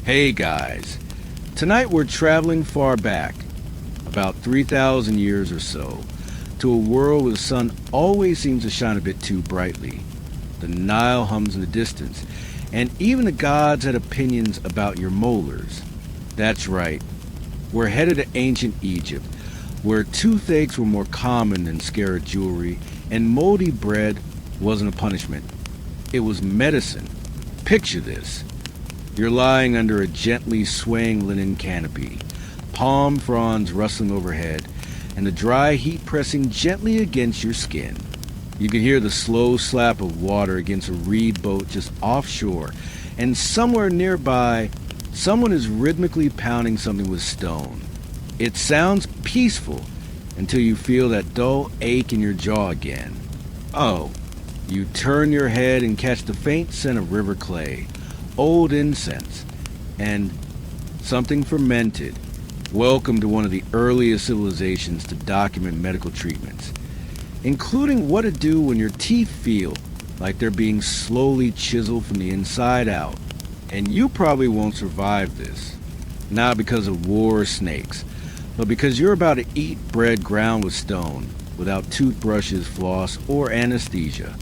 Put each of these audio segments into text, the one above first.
Hey guys, tonight we're traveling far back, about 3,000 years or so, to a world where the sun always seems to shine a bit too brightly. The Nile hums in the distance, and even the gods had opinions about your molars. That's right, we're headed to ancient Egypt, where toothaches were more common than scarab jewelry, and moldy bread wasn't a punishment. It was medicine. Picture this. You're lying under a gently swaying linen canopy, palm fronds rustling overhead, and the dry heat pressing gently against your skin. You can hear the slow slap of water against a reed boat just offshore, and somewhere nearby, someone is rhythmically pounding something with stone. It sounds peaceful until you feel that dull ache in your jaw again. Oh, you turn your head and catch the faint scent of river clay, old incense, and something fermented. Welcome to one of the earliest civilizations to document medical treatments, including what to do when your teeth feel like they're being slowly chiseled from the inside out. And you probably won't survive this, not because of war or snakes, but because you're about to eat bread ground with stone, without toothbrushes, floss, or anesthesia.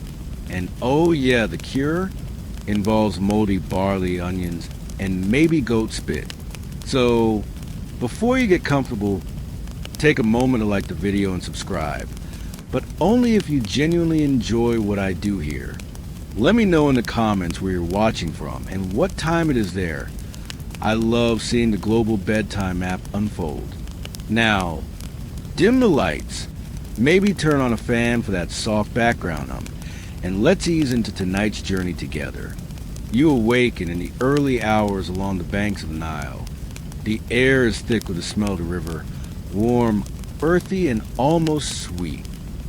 And oh yeah, the cure involves moldy barley, onions, and maybe goat spit. So, before you get comfortable, take a moment to like the video and subscribe. But only if you genuinely enjoy what I do here. Let me know in the comments where you're watching from and what time it is there. I love seeing the global bedtime map unfold. Now, dim the lights. Maybe turn on a fan for that soft background hum. And let's ease into tonight's journey together. You awaken in the early hours along the banks of the Nile. The air is thick with the smell of the river, warm, earthy, and almost sweet.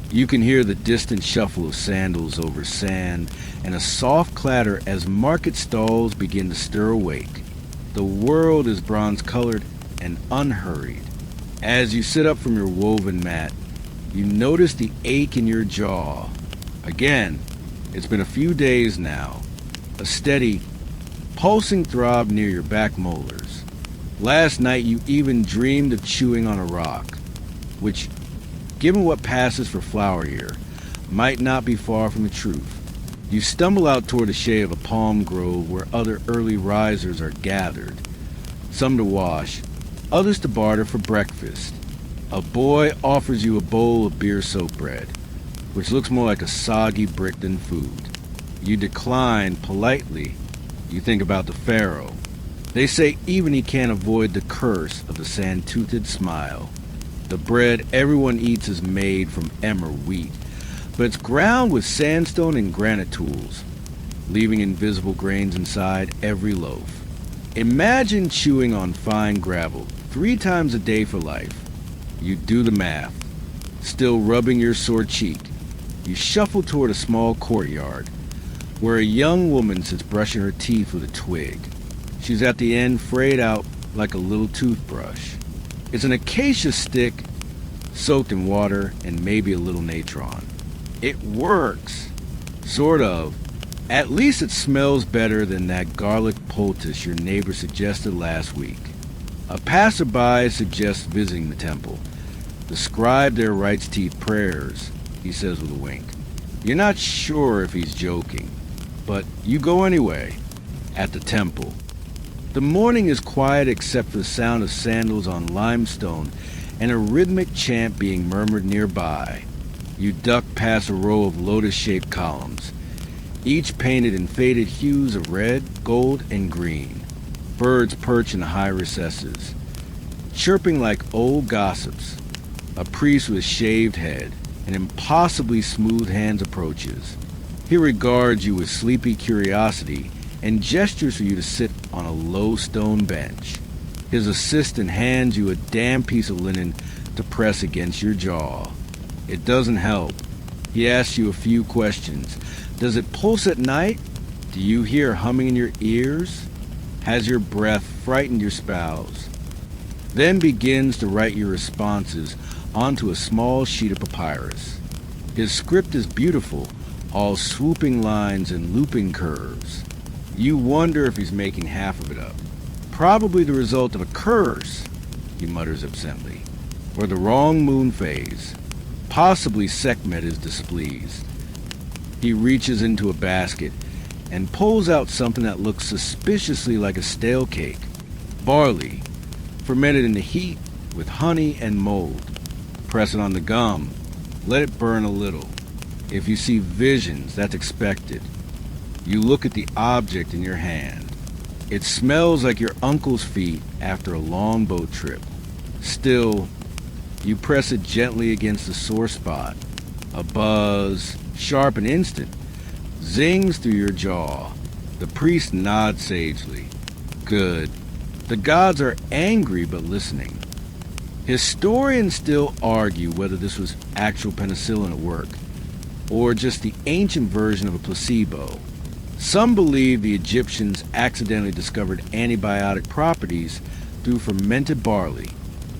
You can hear the distant shuffle of sandals over sand and a soft clatter as market stalls begin to stir awake. The world is bronze-colored and unhurried. As you sit up from your woven mat, you notice the ache in your jaw. Again, it's been a few days now. A steady, pulsing throb near your back molars. Last night you even dreamed of chewing on a rock, which, given what passes for flour here, might not be far from the truth. You stumble out toward the shade of a palm grove where other early risers are gathered. Some to wash, others to barter for breakfast. A boy offers you a bowl of beer soap bread, which looks more like a soggy brick than food. You decline politely. You think about the pharaoh. They say even he can't avoid the curse of the sand-toothed smile. The bread everyone eats is made from emmer wheat, but it's ground with sandstone and granite tools, leaving invisible grains inside every loaf. Imagine chewing on fine gravel 3 times a day for life. You do the math. Still rubbing your sore cheek, you shuffle toward a small courtyard, where a young woman sits brushing her teeth with a twig. She's at the end frayed out like a little toothbrush. It's an acacia stick soaked in water and maybe a little natron. It works. Sort of. At least it smells better than that garlic poultice your neighbor suggested last week. A passerby suggests visiting the temple. The scribe there writes teeth prayers, he says with a wink. You're not sure if he's joking, but you go anyway. At the temple. The morning is quiet except for the sound of sandals on limestone and a rhythmic chant being murmured nearby. You duck past a row of lotus-shaped columns, each painted in faded hues of red, gold, and green. Birds perch in the high recesses, chirping like old gossips. A priest with a shaved head and impossibly smooth hands approaches. He regards you with sleepy curiosity and gestures for you to sit on a low stone bench. His assistant hands you a damp piece of linen to press against your jaw. It doesn't help. He asks you a few questions. Does it pulse at night? Do you hear humming in your ears? Has your breath frightened your spouse? Then begins to write your responses onto a small sheet of papyrus. His script is beautiful, all swooping lines and looping curves. You wonder if he's making half of it up. Probably the result of a curse, he mutters absently, or the wrong moon phase. Possibly Sekhmet is displeased. He reaches into a basket and pulls out something that looks suspiciously like a stale cake. Barley, fermented in the heat with honey and mold. Press it on the gum. Let it burn a little. If you see visions, that's expected. You look at the object in your hand. It smells like your uncle's feet after a long boat trip. Still, you press it gently against the sore spot. A buzz, sharp and instant, zings through your jaw. The priest nods sagely. Good. The gods are angry but listening. Historians still argue whether this was actual penicillin at work, or just the ancient version of a placebo. Some believe the Egyptians accidentally discovered antibiotic properties through fermented barley.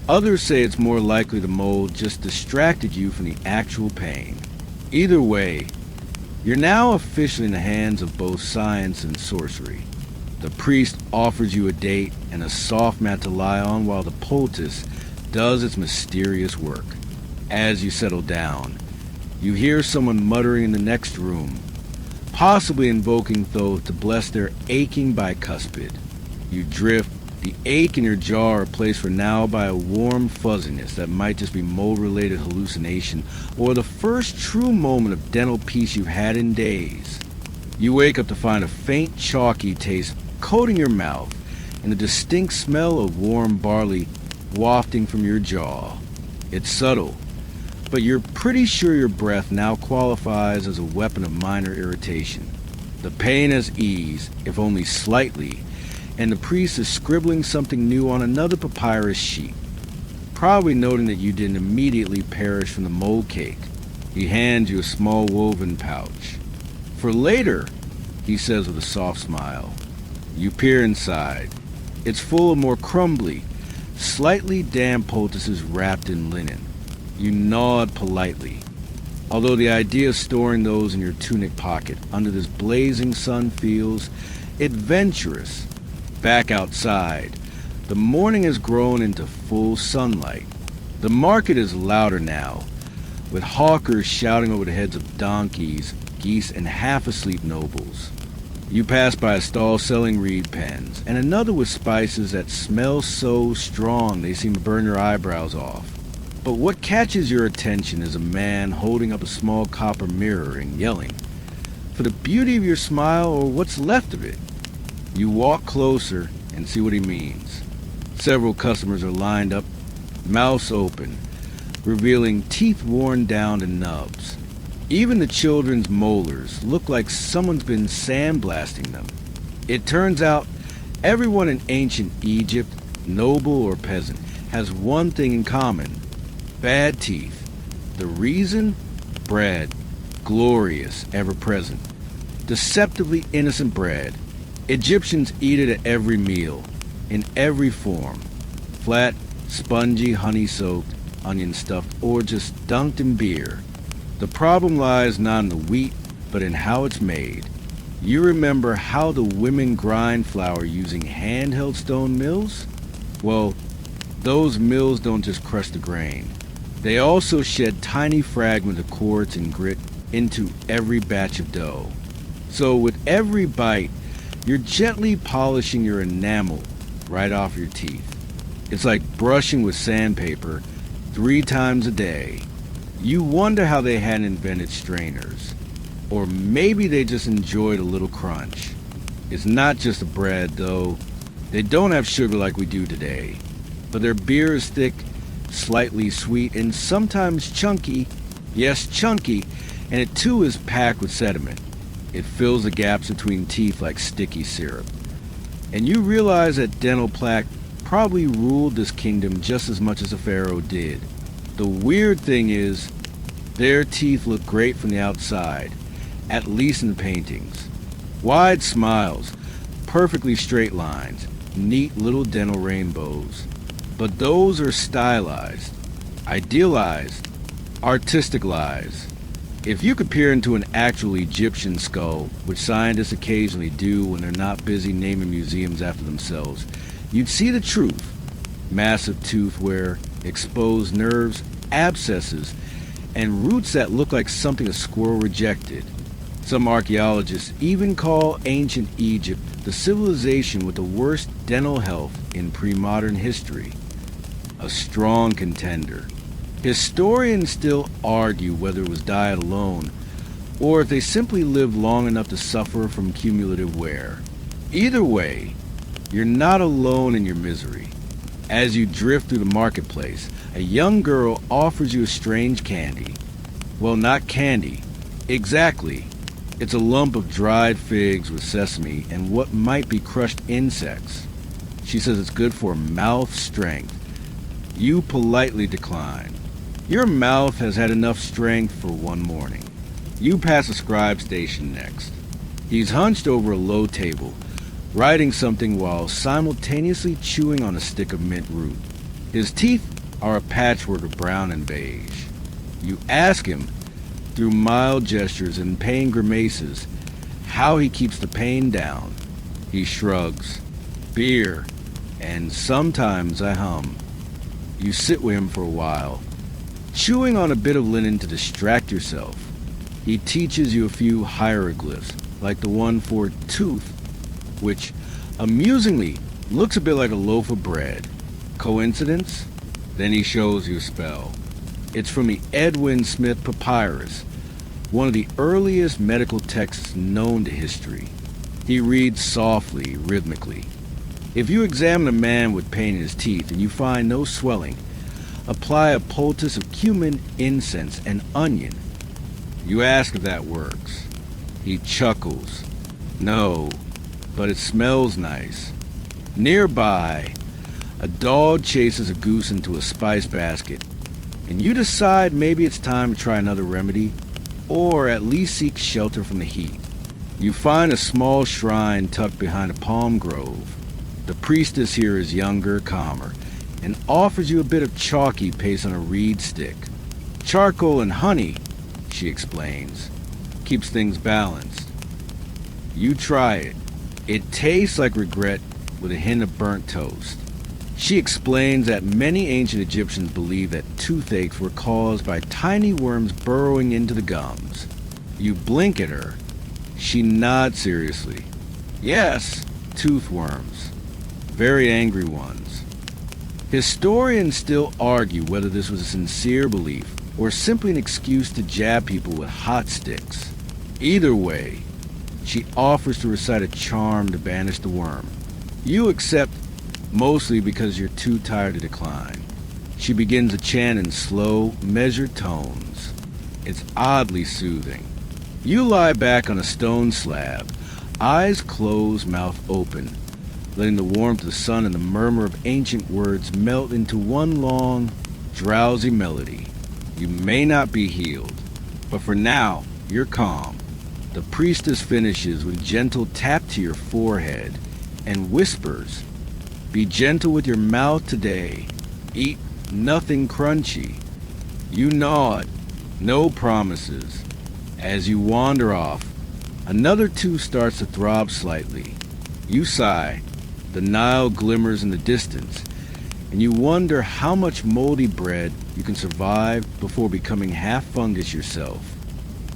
Others say it's more likely the mold just distracted you from the actual pain. Either way, you're now officially in the hands of both science and sorcery. The priest offers you a date and a soft mat to lie on while the poultice does its mysterious work. As you settle down, you hear someone muttering in the next room, possibly invoking Thoth to bless their aching bicuspid. You drift, the ache in your jaw replaced for now by a warm fuzziness that might just be mold-related hallucination or the first true moment of dental peace you've had in days. You wake up to find a faint chalky taste coating your mouth and a distinct smell of warm barley wafting from your jaw. It's subtle, but you're pretty sure your breath now qualifies as a weapon of minor irritation. The pain has eased, if only slightly, and the priest is scribbling something new on another papyrus sheet, probably noting that you didn't immediately perish from the mold cake. He hands you a small woven pouch. For later, he says with a soft smile. You peer inside. It's full of more crumbly, slightly damp poultices wrapped in linen. You nod politely, although the idea of storing those in your tunic pocket under this blazing sun feels adventurous. Back outside, the morning has grown into full sunlight. The market is louder now, with hawkers shouting over the heads of donkeys, geese, and half-asleep nobles. You pass by a stall selling reed pens, and another with spices that smell so strong they seem to burn your eyebrows off. But what catches your attention is a man holding up a small copper mirror and yelling, "For the beauty of your smile, or what's left of it." You walk closer and see what he means. Several customers are lined up, mouths open, revealing teeth worn down to nubs. Even the children's molars look like someone's been sandblasting them. It turns out everyone in ancient Egypt, noble or peasant, has one thing in common: bad teeth. The reason? Bread. Glorious, ever present. Deceptively innocent bread. Egyptians eat it at every meal, in every form. Flat, spongy, honey-soaked, onion-stuffed, or just dunked in beer. The problem lies not in the wheat, but in how it's made. You remember how the women grind flour using handheld stone mills? Well, those mills don't just crush the grain. They also shed tiny fragments of quartz and grit into every batch of dough. So with every bite, you're gently polishing your enamel right off your teeth. It's like brushing with sandpaper 3 times a day. You wonder how they hadn't invented strainers. Or maybe they just enjoyed a little crunch. It's not just the bread, though. They don't have sugar like we do today. But their beer is thick, slightly sweet, and sometimes chunky. Yes, chunky. And it too is packed with sediment. It fills the gaps between teeth like sticky syrup. And you realize that dental plaque probably ruled this kingdom just as much as the pharaoh did. The weird thing is, their teeth look great from the outside, at least in the paintings. Wide smiles, perfectly straight lines, neat little dental rainbows. But those are stylized, idealized, artistic lies. If you could peer into an actual Egyptian skull, which scientists occasionally do when they're not busy naming museums after themselves, you'd see the truth. Massive tooth wear, exposed nerves, abscesses, and roots that look like something a squirrel rejected. Some archaeologists even call ancient Egypt the civilization with the worst dental health in pre-modern history. A strong contender. Historians still argue whether it was diet alone, or if they simply lived long enough to suffer from cumulative wear. Either way, you're not alone in your misery. As you drift through the marketplace, a young girl offers you a strange candy. Well, not candy. Exactly. It's a lump of dried figs with sesame and what might be crushed insects. She says it's good for mouth strength. You politely decline. Your mouth has had enough strength for one morning. You pass a scribe station next. He's hunched over a low table, writing something while simultaneously chewing on a stick of mint root. His teeth are a patchwork of brown and beige. You ask him, through mild gestures and pain grimaces, how he keeps the pain down. He shrugs. Beer. And sometimes I hum. You sit with him for a while, chewing on a bit of linen to distract yourself. He teaches you a few hieroglyphs, like the one for tooth, which, amusingly, looks a bit like a loaf of bread. Coincidence? Then he shows you a spell. It's from the Edwin Smith Papyrus, one of the earliest medical texts known to history. He reads softly, rhythmically. If you examine a man with pain in his teeth and you find no swelling, apply a poultice of cumin, incense, and onion. You ask if that works. He chuckles. No, but it smells nice. Nearby, a dog chases a goose into a spice basket, and you decide maybe it's time to try another remedy, or at least seek shelter from the heat. You find a small shrine tucked behind a palm grove. The priestess here is younger, calmer, and offers you a bit of chalky paste on a reed stick. Charcoal and honey, she explains, keeps things balanced. You try it. It tastes like regret with a hint of burnt toast. She explains that many ancient Egyptians believed that toothaches were caused by tiny worms burrowing into the gums. You blink at her. She nods seriously. Yes, tooth worms. Very angry ones. Historians still argue whether this was a sincere belief or simply an excuse to jab people with hot sticks. Either way, she offers to recite a charm to banish the worm. You accept, mostly because you're too tired to decline. She begins a chant in slow, measured tones. It's oddly soothing. You lie back on a stone slab, eyes closed, mouth open, letting the warmth of the sun and the murmur of ancient words melt into one long, drowsy melody. You may not be healed, but for now, you're calm. The priestess finishes with a gentle tap to your forehead and whispers, "Be gentle with your mouth today. Eat nothing crunchy." You nod. No promises. As you wander off, another tooth starts to throb slightly. You sigh. The Nile glimmers in the distance, and you wonder how much moldy bread you can survive before becoming half fungus yourself.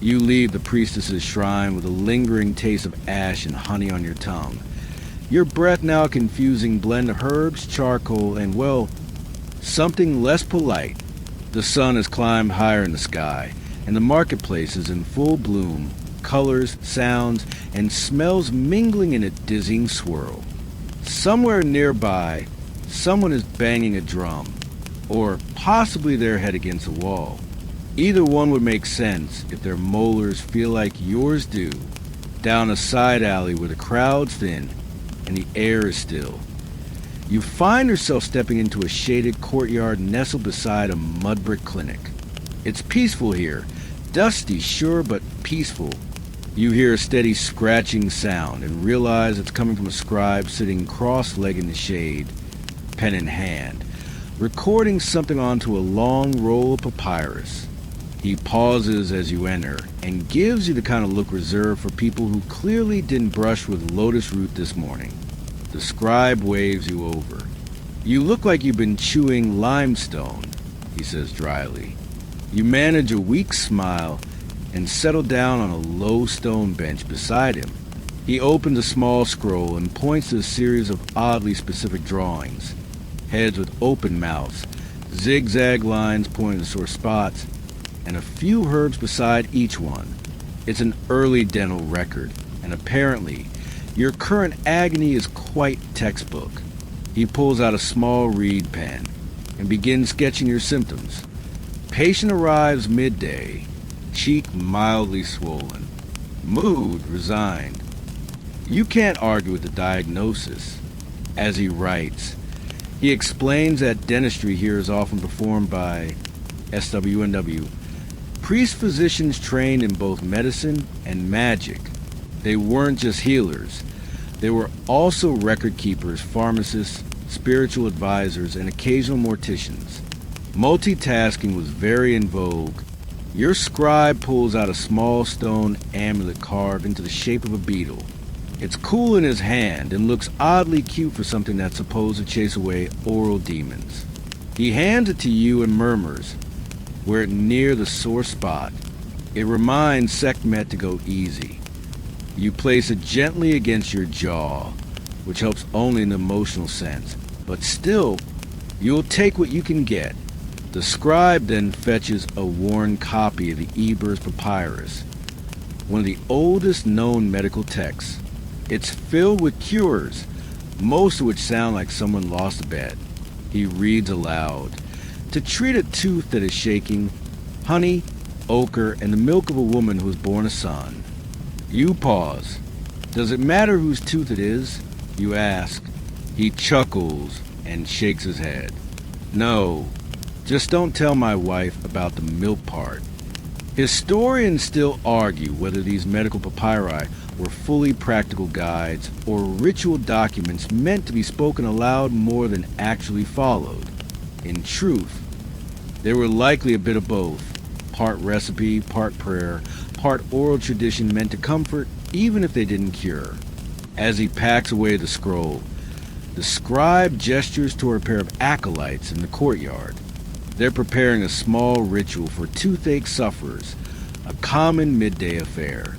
You leave the priestess's shrine with a lingering taste of ash and honey on your tongue. Your breath now a confusing blend of herbs, charcoal, and, well, something less polite. The sun has climbed higher in the sky, and the marketplace is in full bloom, colors, sounds, and smells mingling in a dizzying swirl. Somewhere nearby, someone is banging a drum, or possibly their head against a wall. Either one would make sense if their molars feel like yours do, down a side alley where the crowd's thin and the air is still. You find yourself stepping into a shaded courtyard nestled beside a mud brick clinic. It's peaceful here, dusty, sure, but peaceful. You hear a steady scratching sound and realize it's coming from a scribe sitting cross-legged in the shade, pen in hand, recording something onto a long roll of papyrus. He pauses as you enter and gives you the kind of look reserved for people who clearly didn't brush with lotus root this morning. The scribe waves you over. You look like you've been chewing limestone, he says dryly. You manage a weak smile and settle down on a low stone bench beside him. He opens a small scroll and points to a series of oddly specific drawings. Heads with open mouths, zigzag lines pointing to sore spots, and a few herbs beside each one. It's an early dental record, and apparently, your current agony is quite textbook. He pulls out a small reed pen and begins sketching your symptoms. Patient arrives midday, cheek mildly swollen, mood resigned. You can't argue with the diagnosis. As he writes, he explains that dentistry here is often performed by SWNW, priest-physicians trained in both medicine and magic. They weren't just healers. They were also record keepers, pharmacists, spiritual advisors, and occasional morticians. Multitasking was very in vogue. Your scribe pulls out a small stone amulet carved into the shape of a beetle. It's cool in his hand and looks oddly cute for something that's supposed to chase away oral demons. He hands it to you and murmurs, "Wear it near the sore spot." It reminds Sekhmet to go easy. You place it gently against your jaw, which helps only in the emotional sense, but still, you'll take what you can get. The scribe then fetches a worn copy of the Eber's Papyrus, one of the oldest known medical texts. It's filled with cures, most of which sound like someone lost a bet. He reads aloud. To treat a tooth that is shaking, honey, ochre, and the milk of a woman who has borne a son. You pause. Does it matter whose tooth it is? You ask. He chuckles and shakes his head. No, just don't tell my wife about the milk part. Historians still argue whether these medical papyri were fully practical guides or ritual documents meant to be spoken aloud more than actually followed. In truth, they were likely a bit of both, part recipe, part prayer, part oral tradition meant to comfort even if they didn't cure. As he packs away the scroll, the scribe gestures toward a pair of acolytes in the courtyard. They're preparing a small ritual for toothache sufferers, a common midday affair.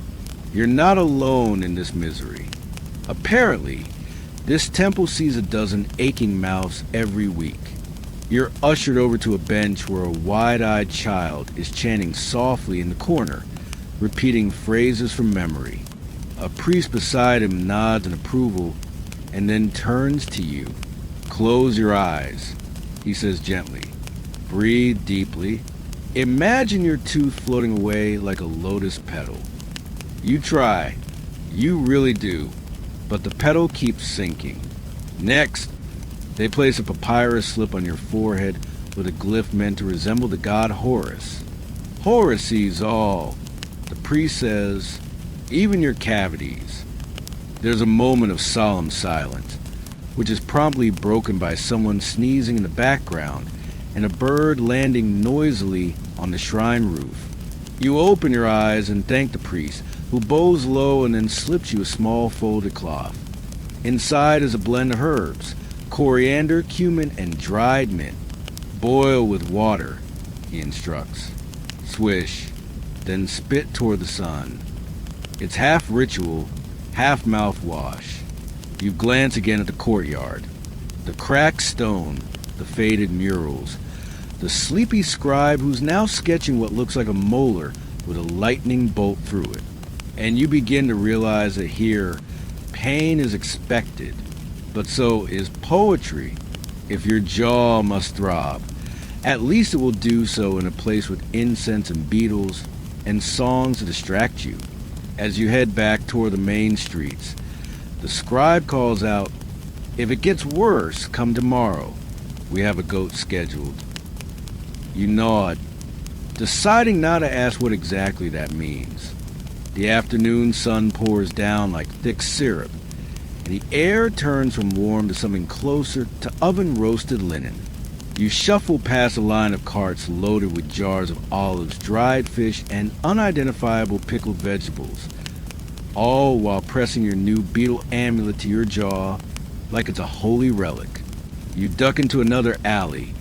You're not alone in this misery. Apparently, this temple sees a dozen aching mouths every week. You're ushered over to a bench where a wide-eyed child is chanting softly in the corner, repeating phrases from memory. A priest beside him nods in approval and then turns to you. Close your eyes, he says gently. Breathe deeply. Imagine your tooth floating away like a lotus petal. You try. You really do. But the petal keeps sinking. Next, they place a papyrus slip on your forehead with a glyph meant to resemble the god Horus. Horus sees all. The priest says, even your cavities. There's a moment of solemn silence, which is promptly broken by someone sneezing in the background and a bird landing noisily on the shrine roof. You open your eyes and thank the priest, who bows low and then slips you a small folded cloth. Inside is a blend of herbs, coriander, cumin, and dried mint. Boil with water, he instructs. Swish, then spit toward the sun. It's half ritual, half mouthwash. You glance again at the courtyard. The cracked stone, the faded murals, the sleepy scribe who's now sketching what looks like a molar with a lightning bolt through it. And you begin to realize that here, pain is expected, but so is poetry. If your jaw must throb, at least it will do so in a place with incense and beetles and songs to distract you. As you head back toward the main streets, the scribe calls out, "If it gets worse, come tomorrow. We have a goat scheduled." You nod, deciding not to ask what exactly that means. The afternoon sun pours down like thick syrup, and the air turns from warm to something closer to oven-roasted linen. You shuffle past a line of carts loaded with jars of olives, dried fish, and unidentifiable pickled vegetables, all while pressing your new beetle amulet to your jaw like it's a holy relic. You duck into another alley,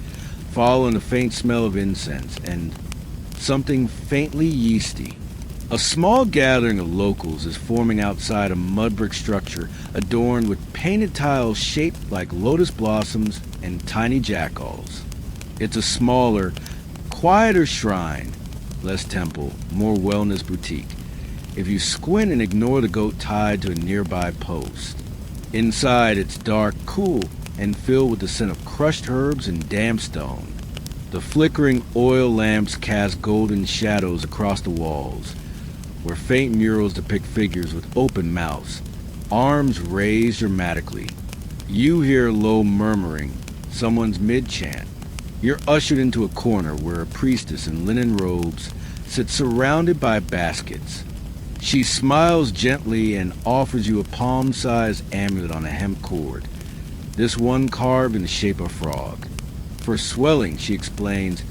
following the faint smell of incense and something faintly yeasty. A small gathering of locals is forming outside a mud brick structure adorned with painted tiles shaped like lotus blossoms and tiny jackals. It's a smaller, quieter shrine, less temple, more wellness boutique, if you squint and ignore the goat tied to a nearby post. Inside, it's dark, cool, and filled with the scent of crushed herbs and damp stone. The flickering oil lamps cast golden shadows across the walls, where faint murals depict figures with open mouths, arms raised dramatically. You hear low murmuring, someone's mid-chant. You're ushered into a corner where a priestess in linen robes sits surrounded by baskets. She smiles gently and offers you a palm-sized amulet on a hemp cord, this one carved in the shape of a frog. For swelling, she explains,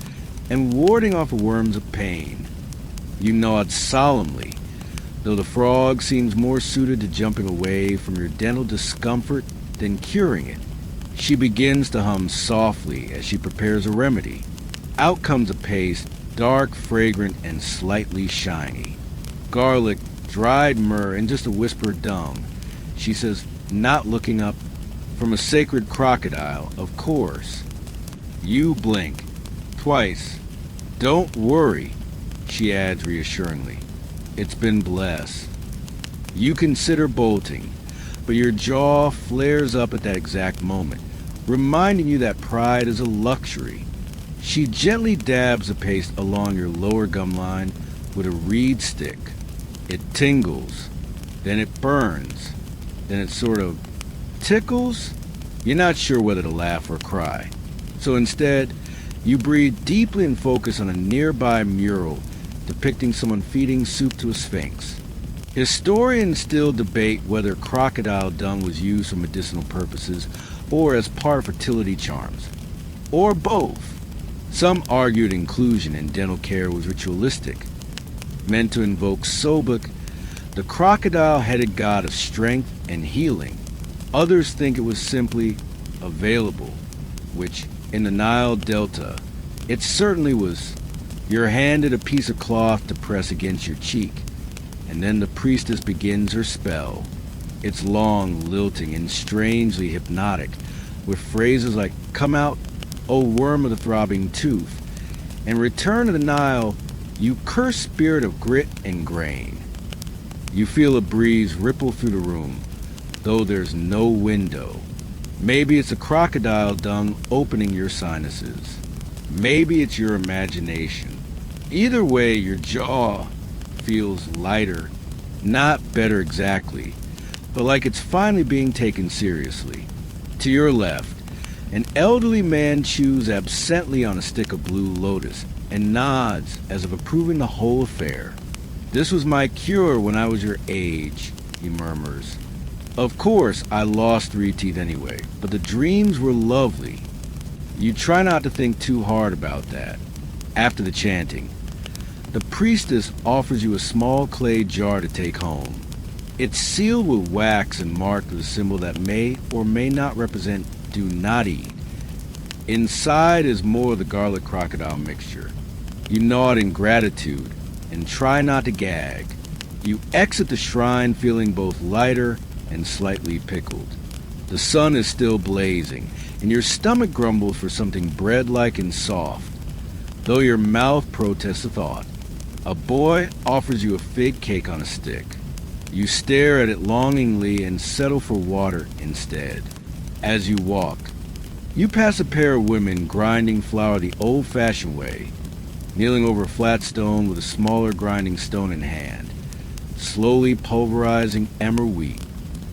and warding off worms of pain. You nod solemnly, though the frog seems more suited to jumping away from your dental discomfort than curing it. She begins to hum softly as she prepares a remedy. Out comes a paste, dark, fragrant, and slightly shiny. Garlic, dried myrrh, and just a whisper of dung. She says, not looking up. From a sacred crocodile, of course. You blink. Twice. Don't worry, she adds reassuringly. It's been blessed. You consider bolting, but your jaw flares up at that exact moment, reminding you that pride is a luxury. She gently dabs the paste along your lower gum line with a reed stick. It tingles, then it burns, then it sort of tickles. You're not sure whether to laugh or cry. So instead, you breathe deeply and focus on a nearby mural depicting someone feeding soup to a sphinx. Historians still debate whether crocodile dung was used for medicinal purposes or as part of fertility charms, or both. Some argued inclusion in dental care was ritualistic, meant to invoke Sobek, the crocodile-headed god of strength and healing. Others think it was simply available, which, in the Nile Delta, it certainly was. You're handed a piece of cloth to press against your cheek, and then the priestess begins her spell. It's long, lilting, and strangely hypnotic, with phrases like, "Come out, O worm of the throbbing tooth," and "Return to the Nile, you cursed spirit of grit and grain." You feel a breeze ripple through the room, though there's no window. Maybe it's a crocodile dung opening your sinuses. Maybe it's your imagination. Either way, your jaw feels lighter, not better exactly, but like it's finally being taken seriously. To your left, an elderly man chews absently on a stick of blue lotus and nods as if approving the whole affair. "This was my cure when I was your age," he murmurs. "Of course, I lost 3 teeth anyway, but the dreams were lovely." You try not to think too hard about that. After the chanting, the priestess offers you a small clay jar to take home. It's sealed with wax and marked with a symbol that may or may not represent "do not eat." Inside is more of the garlic crocodile mixture. You nod in gratitude and try not to gag. You exit the shrine feeling both lighter and slightly pickled. The sun is still blazing, and your stomach grumbles for something bread-like and soft, though your mouth protests the thought. A boy offers you a fig cake on a stick. You stare at it longingly and settle for water instead. As you walk, you pass a pair of women grinding flour the old-fashioned way, kneeling over a flat stone with a smaller grinding stone in hand, slowly pulverizing emmer wheat.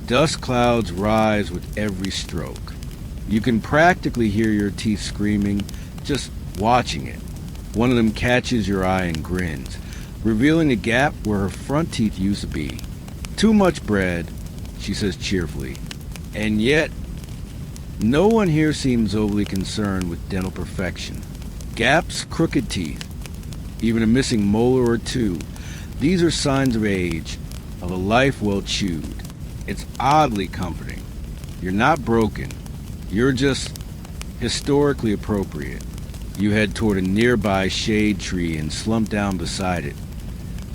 Dust clouds rise with every stroke. You can practically hear your teeth screaming just watching it. One of them catches your eye and grins, revealing a gap where her front teeth used to be. "Too much bread," she says cheerfully. And yet, no one here seems overly concerned with dental perfection. Gaps, crooked teeth, even a missing molar or two, these are signs of age, of a life well chewed. It's oddly comforting. You're not broken. You're just historically appropriate. You head toward a nearby shade tree and slump down beside it,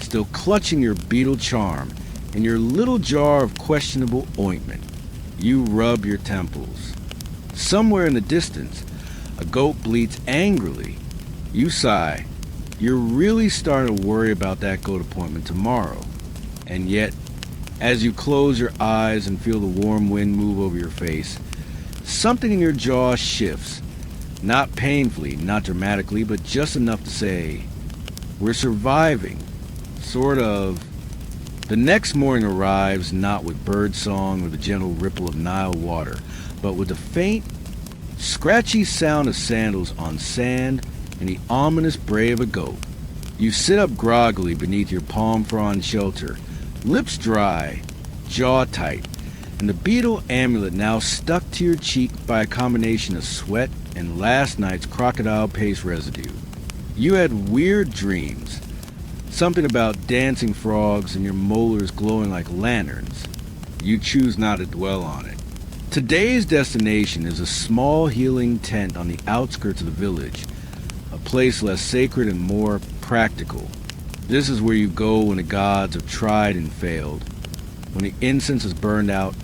still clutching your beetle charm and your little jar of questionable ointment. You rub your temples. Somewhere in the distance, a goat bleats angrily. You sigh. You're really starting to worry about that goat appointment tomorrow. And yet, as you close your eyes and feel the warm wind move over your face, something in your jaw shifts. Not painfully, not dramatically, but just enough to say, we're surviving. Sort of. The next morning arrives not with bird song or the gentle ripple of Nile water, but with the faint, scratchy sound of sandals on sand and the ominous bray of a goat. You sit up groggily beneath your palm frond shelter, lips dry, jaw tight, and the beetle amulet now stuck to your cheek by a combination of sweat and last night's crocodile paste residue. You had weird dreams. Something about dancing frogs and your molars glowing like lanterns. You choose not to dwell on it. Today's destination is a small healing tent on the outskirts of the village, a place less sacred and more practical. This is where you go when the gods have tried and failed, when the incense is burned out,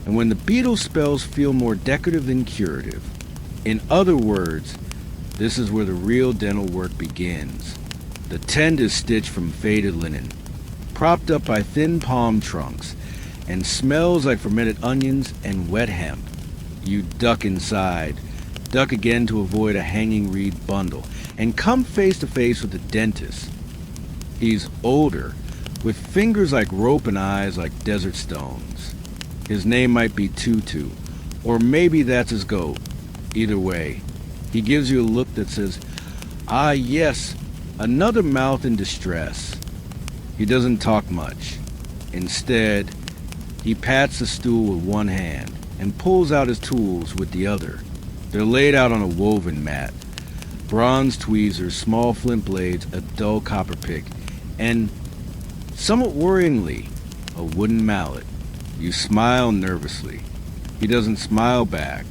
and when the beetle spells feel more decorative than curative. In other words, this is where the real dental work begins. The tent is stitched from faded linen, propped up by thin palm trunks, and smells like fermented onions and wet hemp. You duck inside, duck again to avoid a hanging reed bundle, and come face to face with the dentist. He's older, with fingers like rope and eyes like desert stones. His name might be Tutu, or maybe that's his goat. Either way, he gives you a look that says, "Ah, yes, another mouth in distress." He doesn't talk much. Instead, he pats the stool with one hand and pulls out his tools with the other. They're laid out on a woven mat. Bronze tweezers, small flint blades, a dull copper pick, and, somewhat worryingly, a wooden mallet. You smile nervously. He doesn't smile back.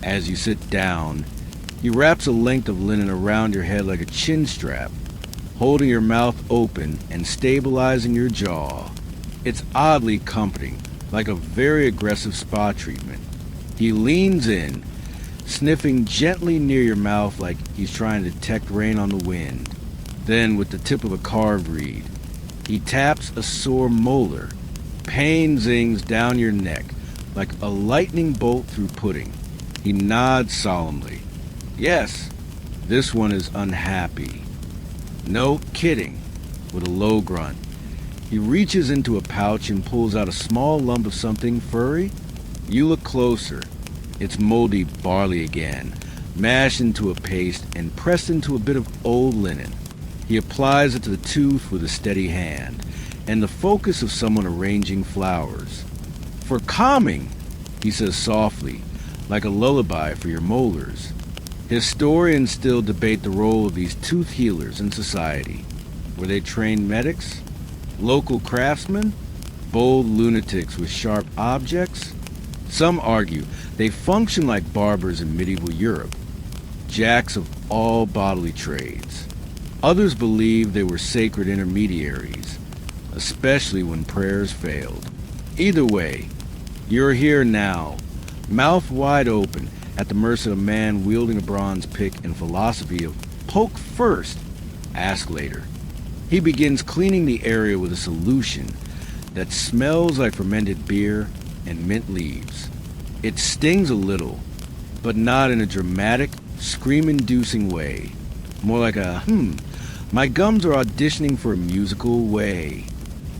As you sit down, he wraps a length of linen around your head like a chin strap, holding your mouth open and stabilizing your jaw. It's oddly comforting, like a very aggressive spa treatment. He leans in, sniffing gently near your mouth like he's trying to detect rain on the wind. Then, with the tip of a carved reed, he taps a sore molar. Pain zings down your neck like a lightning bolt through pudding. He nods solemnly. Yes, this one is unhappy. No kidding, with a low grunt. He reaches into a pouch and pulls out a small lump of something furry. You look closer. It's moldy barley again, mashed into a paste and pressed into a bit of old linen. He applies it to the tooth with a steady hand, and the focus of someone arranging flowers. "For calming," he says softly, like a lullaby for your molars. Historians still debate the role of these tooth healers in society. Were they trained medics? Local craftsmen? Bold lunatics with sharp objects? Some argue they function like barbers in medieval Europe, jacks of all bodily trades. Others believe they were sacred intermediaries, especially when prayers failed. Either way, you're here now, mouth wide open, at the mercy of a man wielding a bronze pick and philosophy of poke first, ask later. He begins cleaning the area with a solution that smells like fermented beer and mint leaves. It stings a little, but not in a dramatic, scream-inducing way. More like a, my gums are auditioning for a musical way.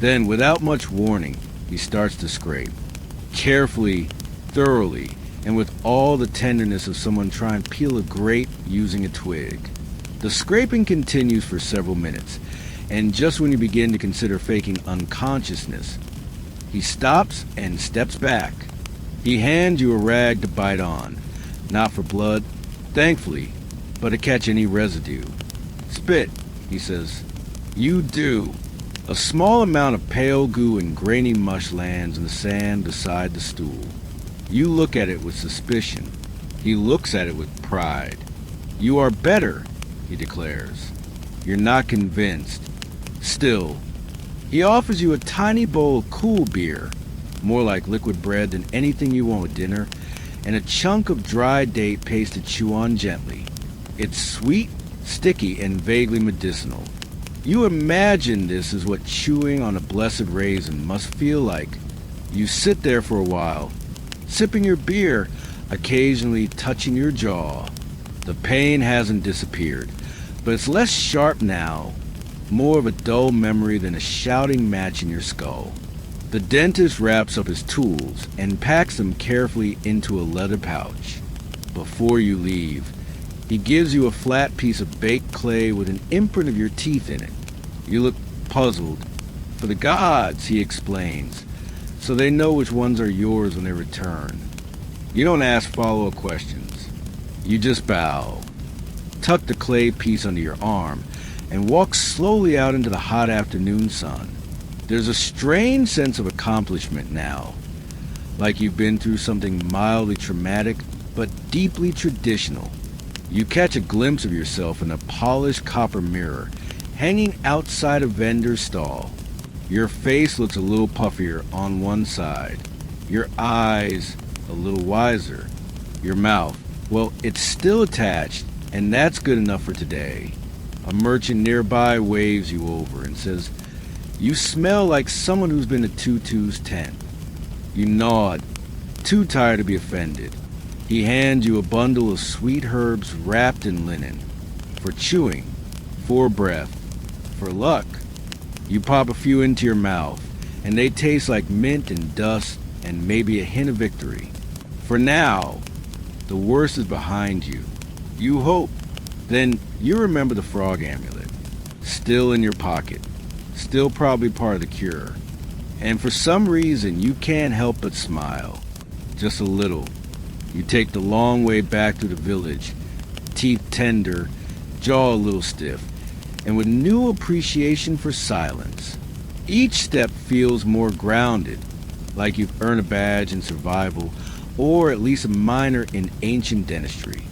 Then, without much warning, he starts to scrape. Carefully, thoroughly, and with all the tenderness of someone trying to peel a grape using a twig. The scraping continues for several minutes, and just when you begin to consider faking unconsciousness, he stops and steps back. He hands you a rag to bite on, not for blood, thankfully, but to catch any residue. "Spit," he says. You do. A small amount of pale goo and grainy mush lands in the sand beside the stool. You look at it with suspicion. He looks at it with pride. "You are better," he declares. You're not convinced. Still, he offers you a tiny bowl of cool beer, more like liquid bread than anything you want with dinner, and a chunk of dry date paste to chew on gently. It's sweet, sticky, and vaguely medicinal. You imagine this is what chewing on a blessed raisin must feel like. You sit there for a while, sipping your beer, occasionally touching your jaw. The pain hasn't disappeared, but it's less sharp now, more of a dull memory than a shouting match in your skull. The dentist wraps up his tools and packs them carefully into a leather pouch. Before you leave, he gives you a flat piece of baked clay with an imprint of your teeth in it. You look puzzled. "For the gods," he explains, "so they know which ones are yours when they return." You don't ask follow-up questions. You just bow, tuck the clay piece under your arm, and walk slowly out into the hot afternoon sun. There's a strange sense of accomplishment now, like you've been through something mildly traumatic but deeply traditional. You catch a glimpse of yourself in a polished copper mirror hanging outside a vendor's stall. Your face looks a little puffier on one side, your eyes a little wiser, your mouth, well, it's still attached, and that's good enough for today. A merchant nearby waves you over and says, "You smell like someone who's been to Tutu's tent." You nod, too tired to be offended. He hands you a bundle of sweet herbs wrapped in linen. For chewing, for breath, for luck. You pop a few into your mouth, and they taste like mint and dust and maybe a hint of victory. For now, the worst is behind you. You hope. Then you remember the frog amulet, still in your pocket, still probably part of the cure. And for some reason, you can't help but smile. Just a little. You take the long way back through the village, teeth tender, jaw a little stiff, and with new appreciation for silence. Each step feels more grounded, like you've earned a badge in survival, or at least a minor in ancient dentistry.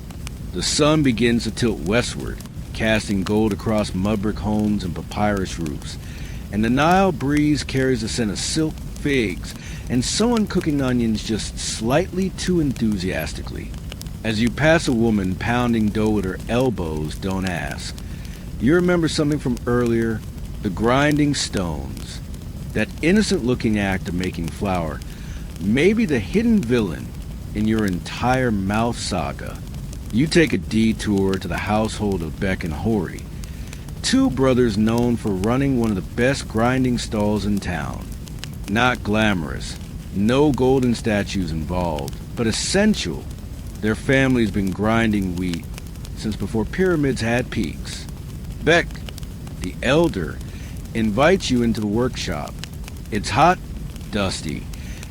The sun begins to tilt westward, casting gold across mud-brick homes and papyrus roofs, and the Nile breeze carries the scent of silk, figs, and someone cooking onions just slightly too enthusiastically. As you pass a woman pounding dough with her elbows, don't ask. You remember something from earlier, the grinding stones, that innocent-looking act of making flour, maybe the hidden villain in your entire mouth saga. You take a detour to the household of Beck and Horry, two brothers known for running one of the best grinding stalls in town. Not glamorous, no golden statues involved, but essential. Their family's been grinding wheat since before pyramids had peaks. Beck, the elder, invites you into the workshop. It's hot, dusty,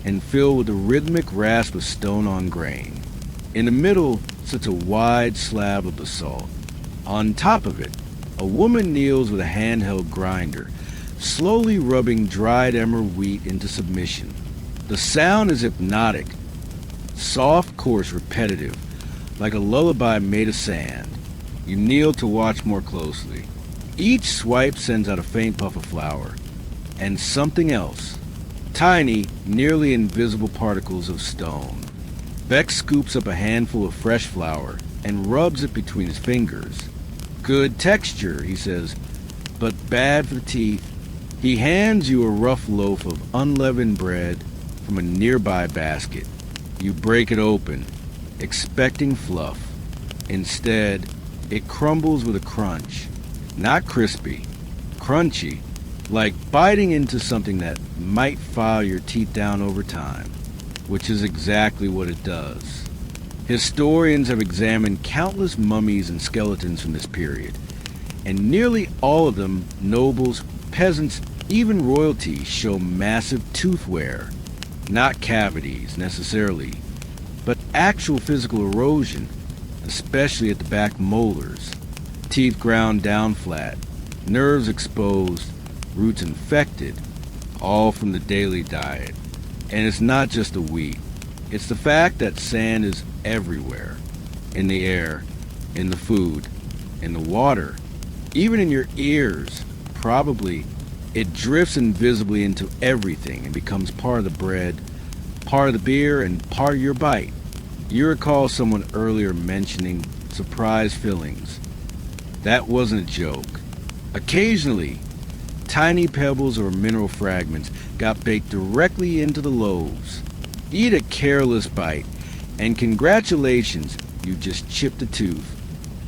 and filled with the rhythmic rasp of stone on grain. In the middle sits a wide slab of basalt. On top of it, a woman kneels with a handheld grinder, slowly rubbing dried emerald wheat into submission. The sound is hypnotic, soft, coarse, repetitive, like a lullaby made of sand. You kneel to watch more closely. Each swipe sends out a faint puff of flour, and something else. Tiny, nearly invisible particles of stone. Beck scoops up a handful of fresh flour and rubs it between his fingers. "Good texture," he says, "but bad for the teeth." He hands you a rough loaf of unleavened bread from a nearby basket. You break it open, expecting fluff. Instead, it crumbles with a crunch. Not crispy, crunchy, like biting into something that might file your teeth down over time, which is exactly what it does. Historians have examined countless mummies and skeletons from this period, and nearly all of them, nobles, peasants, even royalty, show massive tooth wear. Not cavities, necessarily, but actual physical erosion, especially at the back molars. Teeth ground down flat, nerves exposed, roots infected, all from the daily diet. And it's not just the wheat. It's the fact that sand is everywhere. In the air, in the food, in the water, even in your ears. Probably, it drifts invisibly into everything and becomes part of the bread, part of the beer, and part of your bite. You recall someone earlier mentioning surprise fillings. That wasn't a joke. Occasionally, tiny pebbles or mineral fragments got baked directly into the loaves. Eat a careless bite, and congratulations, you just chipped a tooth.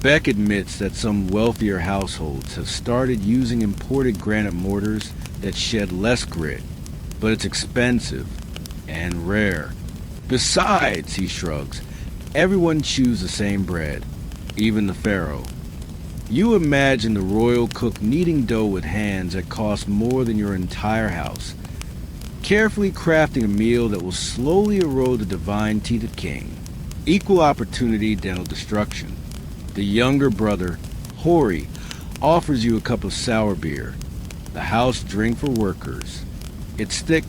Beck admits that some wealthier households have started using imported granite mortars that shed less grit, but it's expensive and rare. Besides, he shrugs, everyone chews the same bread, even the pharaoh. You imagine the royal cook kneading dough with hands that cost more than your entire house, carefully crafting a meal that will slowly erode the divine teeth of king. Equal opportunity dental destruction. The younger brother, Hori, offers you a cup of sour beer, the house drink for workers. It's thick,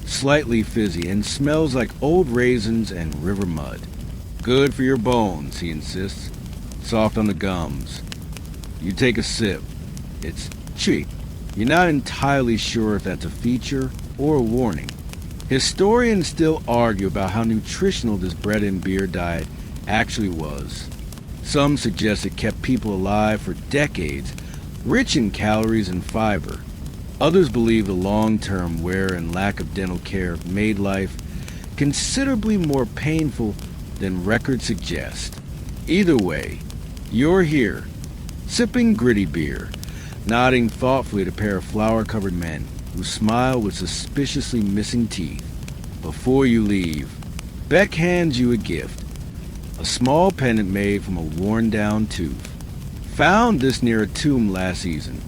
slightly fizzy, and smells like old raisins and river mud. Good for your bones, he insists, soft on the gums. You take a sip. It's cheap. You're not entirely sure if that's a feature or a warning. Historians still argue about how nutritional this bread and beer diet actually was. Some suggest it kept people alive for decades, rich in calories and fiber. Others believe the long-term wear and lack of dental care made life considerably more painful than records suggest. Either way, you're here, sipping gritty beer, nodding thoughtfully at a pair of flour-covered men who smile with suspiciously missing teeth. Before you leave, Beck hands you a gift, a small pendant made from a worn-down tooth. Found this near a tomb last season,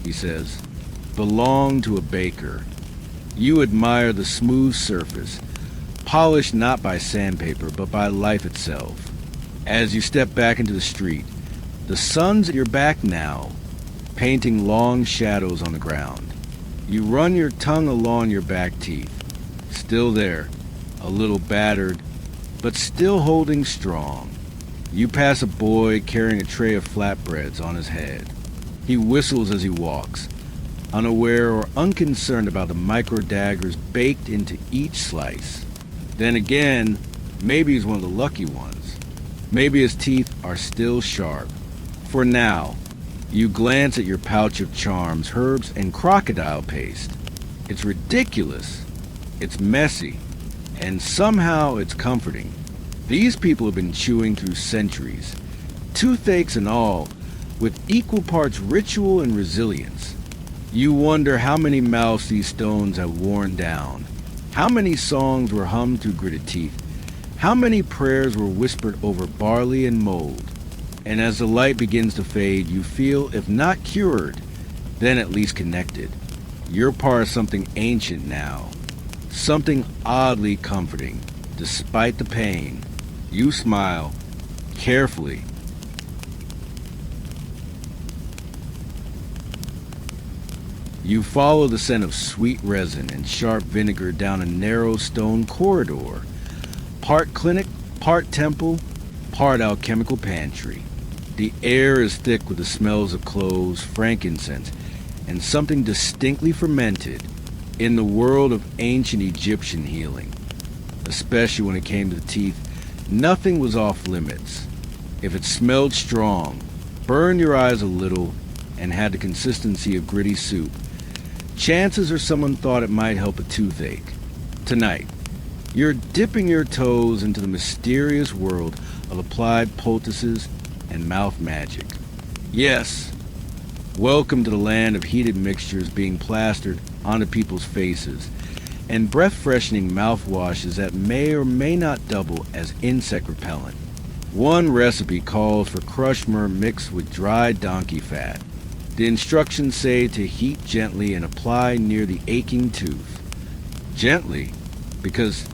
he says. Belonged to a baker. You admire the smooth surface, polished not by sandpaper but by life itself. As you step back into the street, the sun's at your back now, painting long shadows on the ground. You run your tongue along your back teeth. Still there, a little battered, but still holding strong. You pass a boy carrying a tray of flatbreads on his head. He whistles as he walks, unaware or unconcerned about the micro daggers baked into each slice. Then again, maybe he's one of the lucky ones. Maybe his teeth are still sharp. For now, you glance at your pouch of charms, herbs, and crocodile paste. It's ridiculous. It's messy. And somehow it's comforting. These people have been chewing through centuries, toothaches and all, with equal parts ritual and resilience. You wonder how many mouths these stones have worn down, how many songs were hummed through gritted teeth, how many prayers were whispered over barley and mold. And as the light begins to fade, you feel, if not cured, then at least connected. You're part of something ancient now, something oddly comforting, despite the pain. You smile, carefully. You follow the scent of sweet resin and sharp vinegar down a narrow stone corridor, part clinic, part temple, part alchemical pantry. The air is thick with the smells of cloves, frankincense, and something distinctly fermented in the world of ancient Egyptian healing. Especially when it came to the teeth, nothing was off limits. If it smelled strong, burned your eyes a little, and had the consistency of gritty soup, chances are someone thought it might help a toothache. Tonight, you're dipping your toes into the mysterious world of applied poultices and mouth magic. Yes, welcome to the land of heated mixtures being plastered onto people's faces, and breath-freshening mouthwashes that may or may not double as insect repellent. One recipe calls for crushed myrrh mixed with dried donkey fat. The instructions say to heat gently and apply near the aching tooth. Gently, because,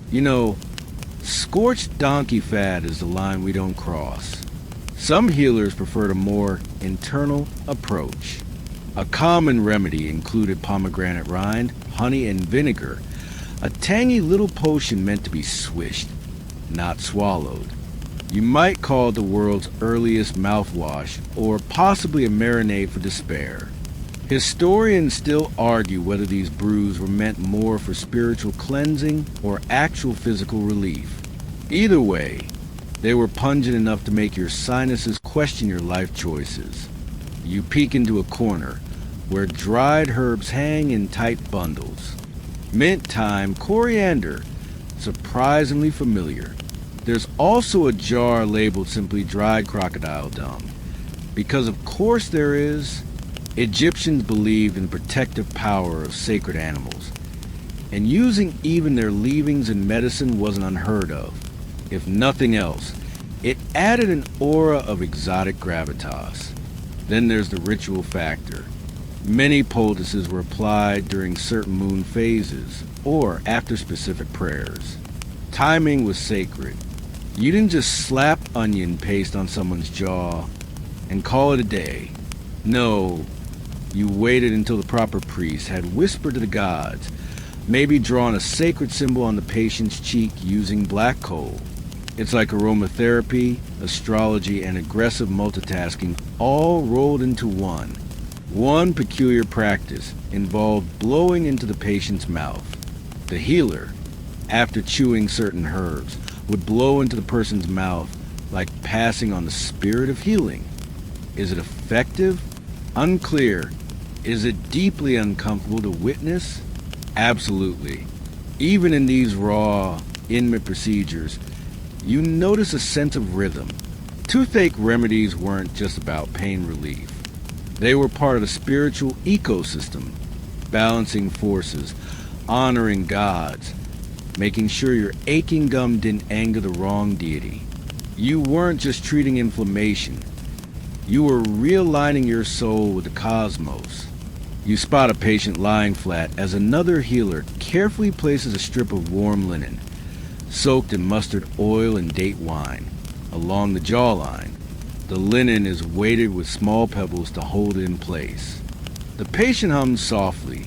scorched donkey fat is the line we don't cross. Some healers preferred a more internal approach. A common remedy included pomegranate rind, honey, and vinegar, A tangy little potion meant to be swished, not swallowed. You might call it the world's earliest mouthwash, or possibly a marinade for despair. Historians still argue whether these brews were meant more for spiritual cleansing or actual physical relief. Either way, they were pungent enough to make your sinuses question your life choices. You peek into a corner where dried herbs hang in tight bundles. Mint, thyme, coriander, surprisingly familiar. There's also a jar labeled simply dried crocodile dung. Because of course there is. Egyptians believed in the protective power of sacred animals, and using even their leavings in medicine wasn't unheard of. If nothing else, it added an aura of exotic gravitas. Then there's the ritual factor. Many poultices were applied during certain moon phases or after specific prayers. Timing was sacred. You didn't just slap onion paste on someone's jaw and call it a day. No, you waited until the proper priest had whispered to the gods, maybe drawn a sacred symbol on the patient's cheek using black coal. It's like aromatherapy, astrology, and aggressive multitasking all rolled into one. One peculiar practice involved blowing into the patient's mouth. The healer, after chewing certain herbs, would blow into the person's mouth like passing on the spirit of healing. Is it effective? Unclear. Is it deeply uncomfortable to witness? Absolutely. Even in these raw, intimate procedures, you notice a sense of rhythm. Toothache remedies weren't just about pain relief. They were part of the spiritual ecosystem, balancing forces, honoring gods, making sure your aching gum didn't anger the wrong deity. You weren't just treating inflammation. You were realigning your soul with the cosmos. You spot a patient lying flat as another healer carefully places a strip of warm linen, soaked in mustard oil and date wine, along the jawline. The linen is weighted with small pebbles to hold it in place. The patient hums softly,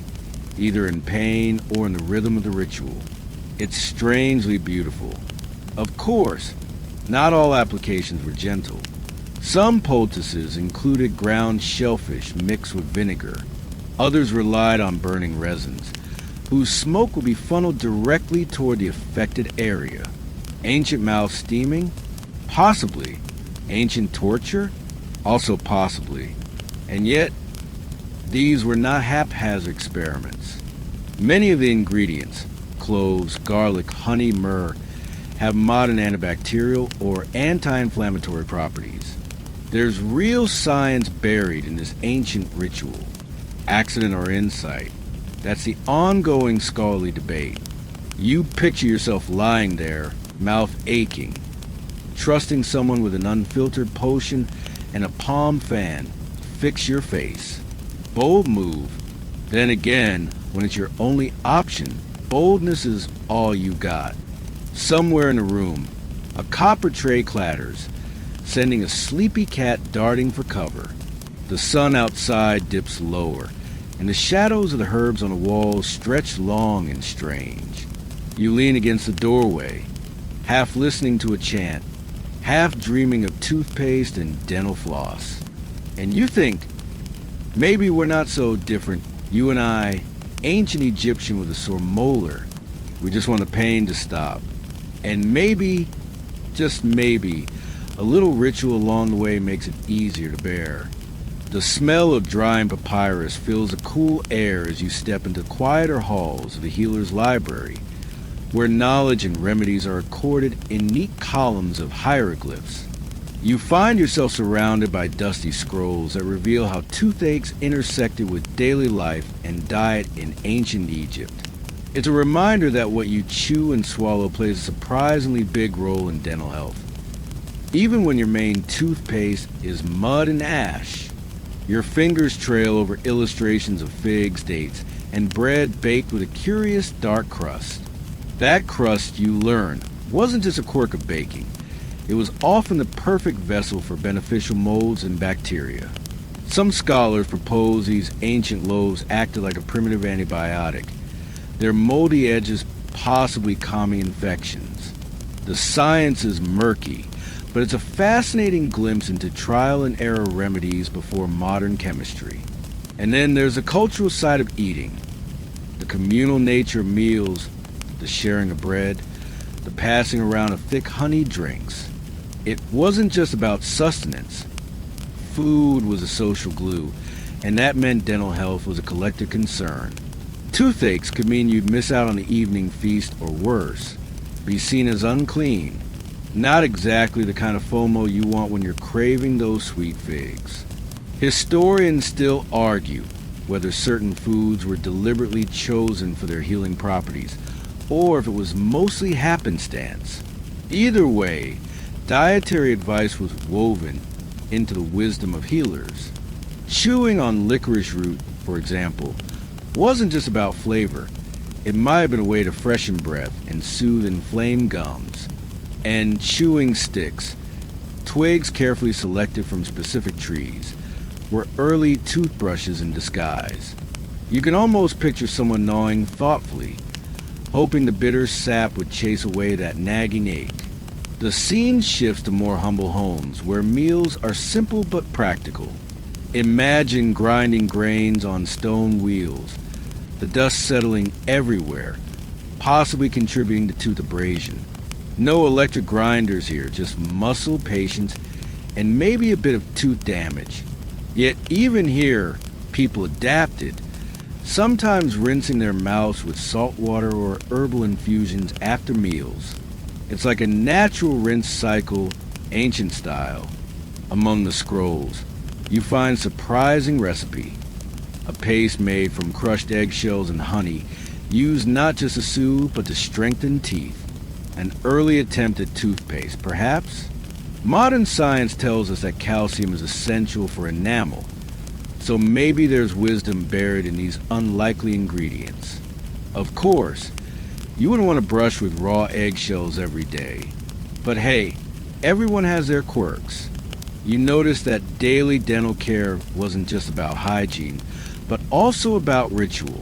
either in pain or in the rhythm of the ritual. It's strangely beautiful. Of course, not all applications were gentle. Some poultices included ground shellfish mixed with vinegar. Others relied on burning resins, whose smoke would be funneled directly toward the affected area. Ancient mouth steaming? Possibly. Ancient torture? Also possibly. And yet, these were not haphazard experiments. Many of the ingredients, cloves, garlic, honey, myrrh, have modern antibacterial or anti-inflammatory properties. There's real science buried in this ancient ritual. Accident or insight? That's the ongoing scholarly debate. You picture yourself lying there, mouth aching, trusting someone with an unfiltered potion and a palm fan fix your face. Bold move. Then again, when it's your only option, boldness is all you got. Somewhere in the room, a copper tray clatters, sending a sleepy cat darting for cover. The sun outside dips lower, and the shadows of the herbs on the walls stretch long and strange. You lean against the doorway, half listening to a chant, half dreaming of toothpaste and dental floss. And you think, maybe we're not so different, you and I, ancient Egyptian with a sore molar. We just want the pain to stop. And maybe, just maybe, a little ritual along the way makes it easier to bear. The smell of drying papyrus fills the cool air as you step into quieter halls of the healer's library, where knowledge and remedies are recorded in neat columns of hieroglyphs. You find yourself surrounded by dusty scrolls that reveal how toothaches intersected with daily life and diet in ancient Egypt. It's a reminder that what you chew and swallow plays a surprisingly big role in dental health. Even when your main toothpaste is mud and ash, your fingers trail over illustrations of figs, dates, and bread baked with a curious dark crust. That crust, you learn, wasn't just a quirk of baking. It was often the perfect vessel for beneficial molds and bacteria. Some scholars propose these ancient loaves acted like a primitive antibiotic, their moldy edges possibly calming infections. The science is murky, but it's a fascinating glimpse into trial and error remedies before modern chemistry. And then there's the cultural side of eating. The communal nature of meals, the sharing of bread, the passing around of thick honey drinks. It wasn't just about sustenance. Food was a social glue, and that meant dental health was a collective concern. Toothaches could mean you'd miss out on the evening feast or worse, be seen as unclean. Not exactly the kind of FOMO you want when you're craving those sweet figs. Historians still argue whether certain foods were deliberately chosen for their healing properties, or if it was mostly happenstance. Either way, dietary advice was woven into the wisdom of healers. Chewing on licorice root, for example, wasn't just about flavor. It might have been a way to freshen breath and soothe inflamed gums. And chewing sticks, twigs carefully selected from specific trees, were early toothbrushes in disguise. You can almost picture someone gnawing thoughtfully, hoping the bitter sap would chase away that nagging ache. The scene shifts to more humble homes, where meals are simple but practical. Imagine grinding grains on stone wheels, the dust settling everywhere, possibly contributing to tooth abrasion. No electric grinders here, just muscle, patience, and maybe a bit of tooth damage. Yet even here, people adapted, sometimes rinsing their mouths with salt water or herbal infusions after meals. It's like a natural rinse cycle, ancient style. Among the scrolls, you find surprising recipe, a paste made from crushed eggshells and honey, used not just to soothe but to strengthen teeth. An early attempt at toothpaste, perhaps? Modern science tells us that calcium is essential for enamel, so maybe there's wisdom buried in these unlikely ingredients. Of course, you wouldn't want to brush with raw eggshells every day. But hey, everyone has their quirks. You notice that daily dental care wasn't just about hygiene, but also about ritual.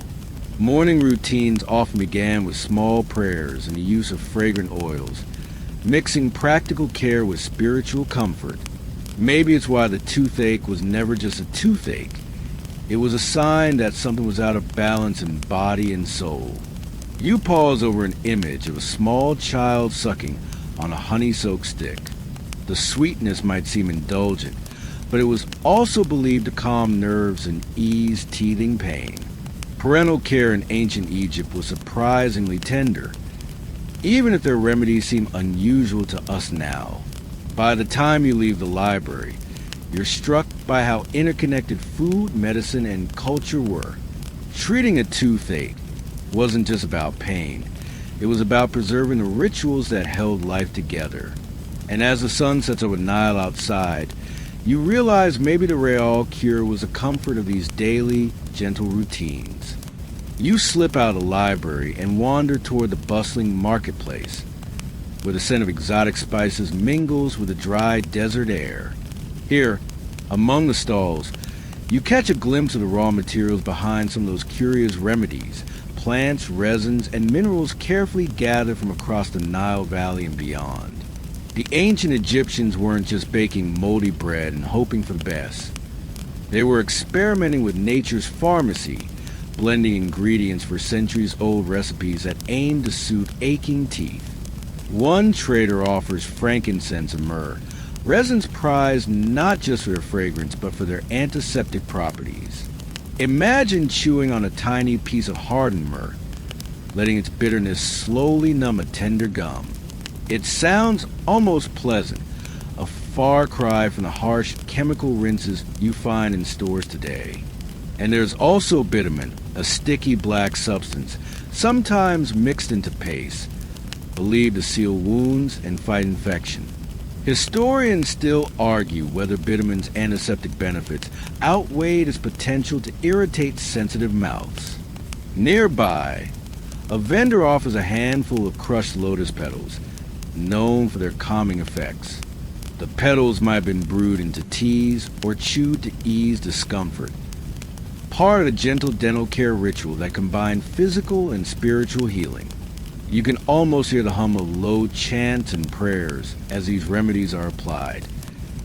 Morning routines often began with small prayers and the use of fragrant oils, mixing practical care with spiritual comfort. Maybe it's why the toothache was never just a toothache. It was a sign that something was out of balance in body and soul. You pause over an image of a small child sucking on a honey-soaked stick. The sweetness might seem indulgent, but it was also believed to calm nerves and ease teething pain. Parental care in ancient Egypt was surprisingly tender, even if their remedies seem unusual to us now. By the time you leave the library, you're struck by how interconnected food, medicine, and culture were. Treating a toothache wasn't just about pain. It was about preserving the rituals that held life together. And as the sun sets over the Nile outside, you realize maybe the real cure was the comfort of these daily, gentle routines. You slip out of the library and wander toward the bustling marketplace, where the scent of exotic spices mingles with the dry desert air. Here, among the stalls, you catch a glimpse of the raw materials behind some of those curious remedies, plants, resins, and minerals carefully gathered from across the Nile Valley and beyond. The ancient Egyptians weren't just baking moldy bread and hoping for the best. They were experimenting with nature's pharmacy, blending ingredients for centuries-old recipes that aimed to soothe aching teeth. One trader offers frankincense and myrrh, resins prized not just for their fragrance but for their antiseptic properties. Imagine chewing on a tiny piece of hardened myrrh, letting its bitterness slowly numb a tender gum. It sounds almost pleasant, a far cry from the harsh chemical rinses you find in stores today. And there's also bitumen, a sticky black substance, sometimes mixed into paste, believed to seal wounds and fight infection. Historians still argue whether bitumen's antiseptic benefits outweighed its potential to irritate sensitive mouths. Nearby, a vendor offers a handful of crushed lotus petals, known for their calming effects. The petals might have been brewed into teas or chewed to ease discomfort, part of the gentle dental care ritual that combined physical and spiritual healing. You can almost hear the hum of low chants and prayers as these remedies are applied,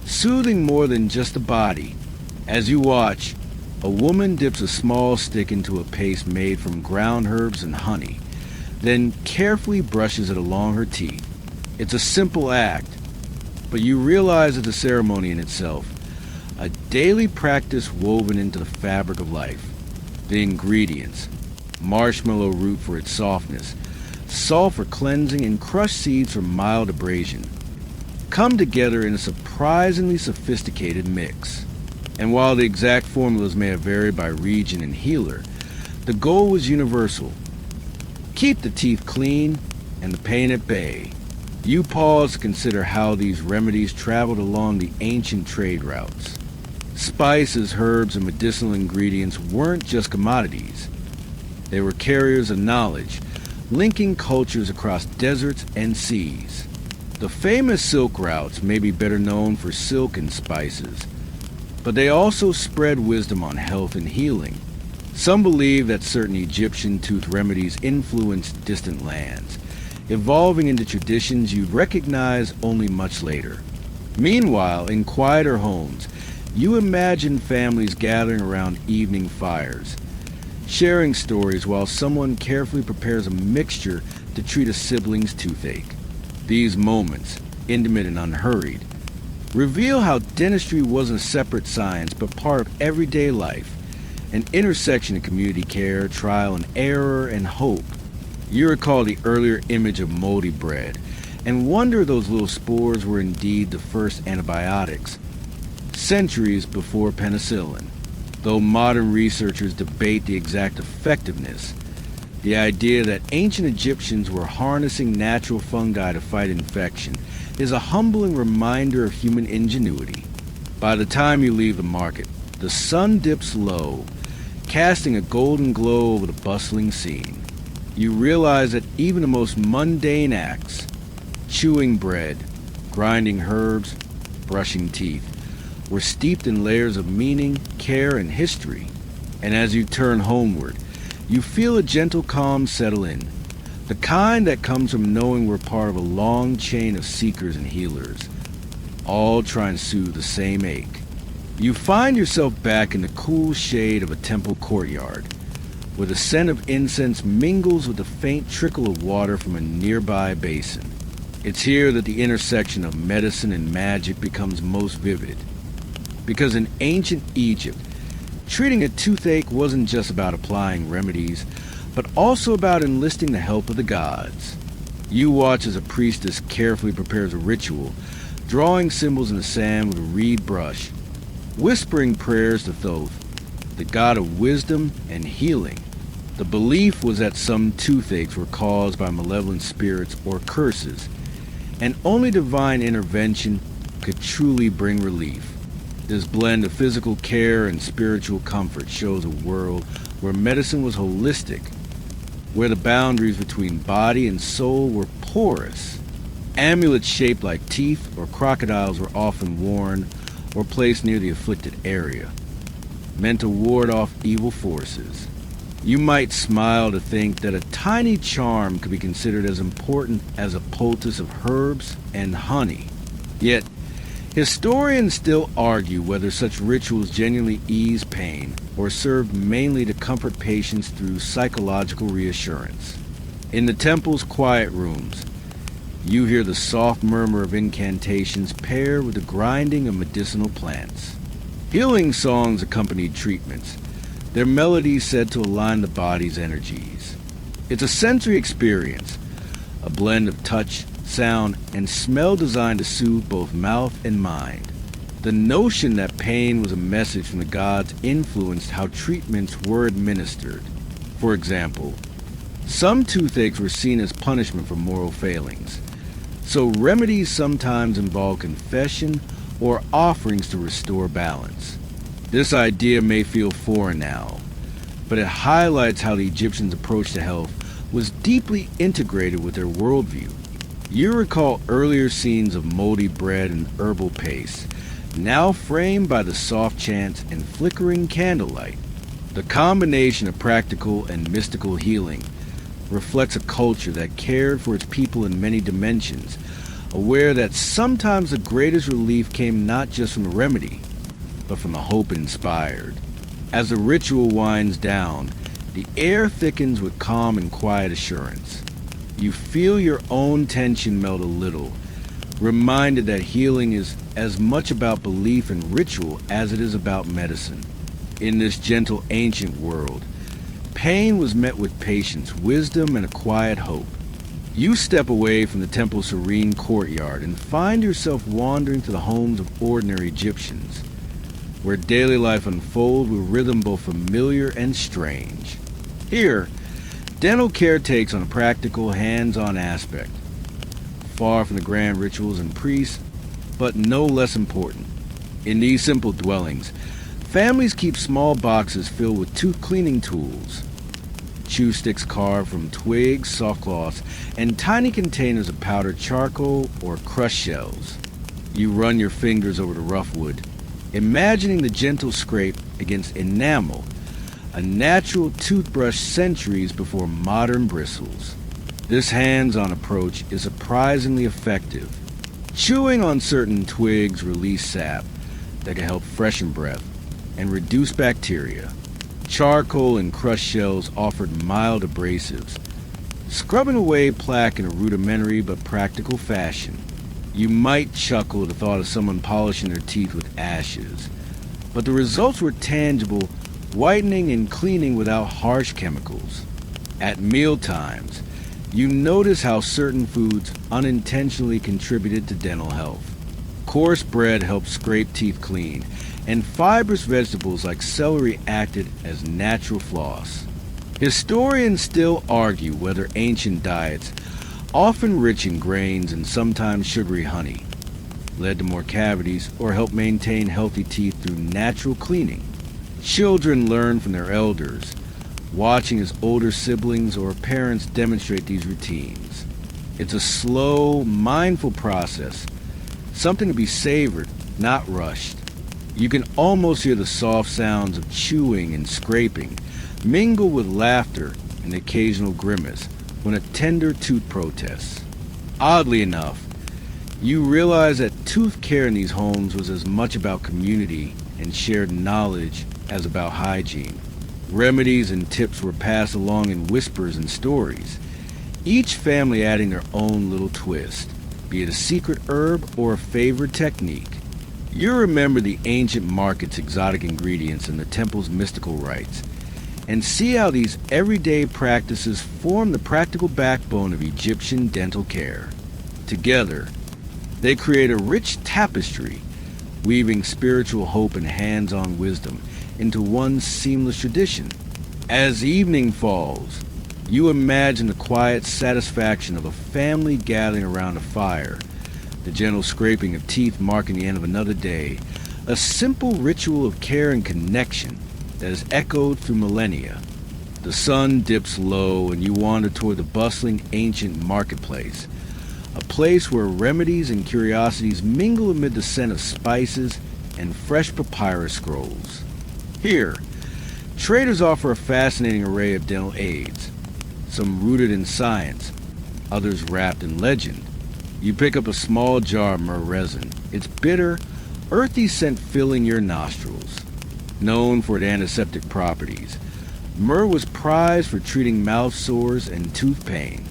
soothing more than just the body. As you watch, a woman dips a small stick into a paste made from ground herbs and honey, then carefully brushes it along her teeth. It's a simple act, but you realize it's a ceremony in itself, a daily practice woven into the fabric of life. The ingredients: marshmallow root for its softness, salt for cleansing, and crushed seeds for mild abrasion, come together in a surprisingly sophisticated mix. And while the exact formulas may have varied by region and healer, the goal was universal: keep the teeth clean and the pain at bay. You pause to consider how these remedies traveled along the ancient trade routes. Spices, herbs, and medicinal ingredients weren't just commodities. They were carriers of knowledge, linking cultures across deserts and seas. The famous silk routes may be better known for silk and spices, but they also spread wisdom on health and healing. Some believe that certain Egyptian tooth remedies influenced distant lands, evolving into traditions you'd recognize only much later. Meanwhile, in quieter homes, you imagine families gathering around evening fires, sharing stories while someone carefully prepares a mixture to treat a sibling's toothache. These moments, intimate and unhurried, reveal how dentistry wasn't a separate science but part of everyday life, an intersection of community care, trial and error, and hope. You recall the earlier image of moldy bread and wonder those little spores were indeed the first antibiotics, centuries before penicillin. Though modern researchers debate the exact effectiveness, the idea that ancient Egyptians were harnessing natural fungi to fight infection is a humbling reminder of human ingenuity. By the time you leave the market, the sun dips low, casting a golden glow over the bustling scene. You realize that even the most mundane acts, chewing bread, grinding herbs, brushing teeth, were steeped in layers of meaning, care, and history. And as you turn homeward, you feel a gentle calm settle in, the kind that comes from knowing we're part of a long chain of seekers and healers, all trying to soothe the same ache. You find yourself back in the cool shade of a temple courtyard, where the scent of incense mingles with the faint trickle of water from a nearby basin. It's here that the intersection of medicine and magic becomes most vivid. Because in ancient Egypt, treating a toothache wasn't just about applying remedies, but also about enlisting the help of the gods. You watch as a priestess carefully prepares a ritual, drawing symbols in the sand with a reed brush, whispering prayers to Thoth, the god of wisdom and healing. The belief was that some toothaches were caused by malevolent spirits or curses, and only divine intervention could truly bring relief. This blend of physical care and spiritual comfort shows a world where medicine was holistic, where the boundaries between body and soul were porous. Amulets shaped like teeth or crocodiles were often worn or placed near the afflicted area, meant to ward off evil forces. You might smile to think that a tiny charm could be considered as important as a poultice of herbs and honey. Yet, historians still argue whether such rituals genuinely ease pain or served mainly to comfort patients through psychological reassurance. In the temple's quiet rooms, you hear the soft murmur of incantations paired with the grinding of medicinal plants. Healing songs accompanied treatments, their melodies said to align the body's energies. It's a sensory experience, a blend of touch, sound, and smell designed to soothe both mouth and mind. The notion that pain was a message from the gods influenced how treatments were administered. For example, some toothaches were seen as punishment for moral failings, so remedies sometimes involved confession or offerings to restore balance. This idea may feel foreign now, but it highlights how the Egyptians' approach to health was deeply integrated with their worldview. You recall earlier scenes of moldy bread and herbal paste, now framed by the soft chants and flickering candlelight. The combination of practical and mystical healing reflects a culture that cared for its people in many dimensions, aware that sometimes the greatest relief came not just from the remedy, but from the hope it inspired. As the ritual winds down, the air thickens with calm and quiet assurance. You feel your own tension melt a little, reminded that healing is as much about belief and ritual as it is about medicine. In this gentle ancient world, pain was met with patience, wisdom, and a quiet hope. You step away from the temple's serene courtyard and find yourself wandering to the homes of ordinary Egyptians, where daily life unfolds with rhythm both familiar and strange. Here, dental care takes on a practical, hands-on aspect, far from the grand rituals and priests, but no less important. In these simple dwellings, families keep small boxes filled with tooth cleaning tools, chew sticks carved from twigs, soft cloths, and tiny containers of powdered charcoal or crushed shells. You run your fingers over the rough wood, imagining the gentle scrape against enamel, a natural toothbrush centuries before modern bristles. This hands-on approach is surprisingly effective. Chewing on certain twigs release sap that can help freshen breath and reduce bacteria. Charcoal and crushed shells offered mild abrasives, scrubbing away plaque in a rudimentary but practical fashion. You might chuckle at the thought of someone polishing their teeth with ashes, but the results were tangible, whitening and cleaning without harsh chemicals. At meal times, you notice how certain foods unintentionally contributed to dental health. Coarse bread helped scrape teeth clean, and fibrous vegetables like celery acted as natural floss. Historians still argue whether ancient diets, often rich in grains and sometimes sugary honey, led to more cavities or helped maintain healthy teeth through natural cleaning. Children learn from their elders, watching as older siblings or parents demonstrate these routines. It's a slow, mindful process, something to be savored, not rushed. You can almost hear the soft sounds of chewing and scraping, mingle with laughter and occasional grimace when a tender tooth protests. Oddly enough, you realize that tooth care in these homes was as much about community and shared knowledge as about hygiene. Remedies and tips were passed along in whispers and stories, each family adding their own little twist, be it a secret herb or a favorite technique. You remember the ancient market's exotic ingredients and the temple's mystical rites, and see how these everyday practices form the practical backbone of Egyptian dental care. Together, they create a rich tapestry, weaving spiritual hope and hands-on wisdom into one seamless tradition. As evening falls, you imagine the quiet satisfaction of a family gathering around a fire, the gentle scraping of teeth marking the end of another day, a simple ritual of care and connection that has echoed through millennia. The sun dips low and you wander toward the bustling ancient marketplace, a place where remedies and curiosities mingle amid the scent of spices and fresh papyrus scrolls. Here, traders offer a fascinating array of dental aids, some rooted in science, others wrapped in legend. You pick up a small jar of myrrh resin, its bitter, earthy scent filling your nostrils. Known for its antiseptic properties, myrrh was prized for treating mouth sores and tooth pain.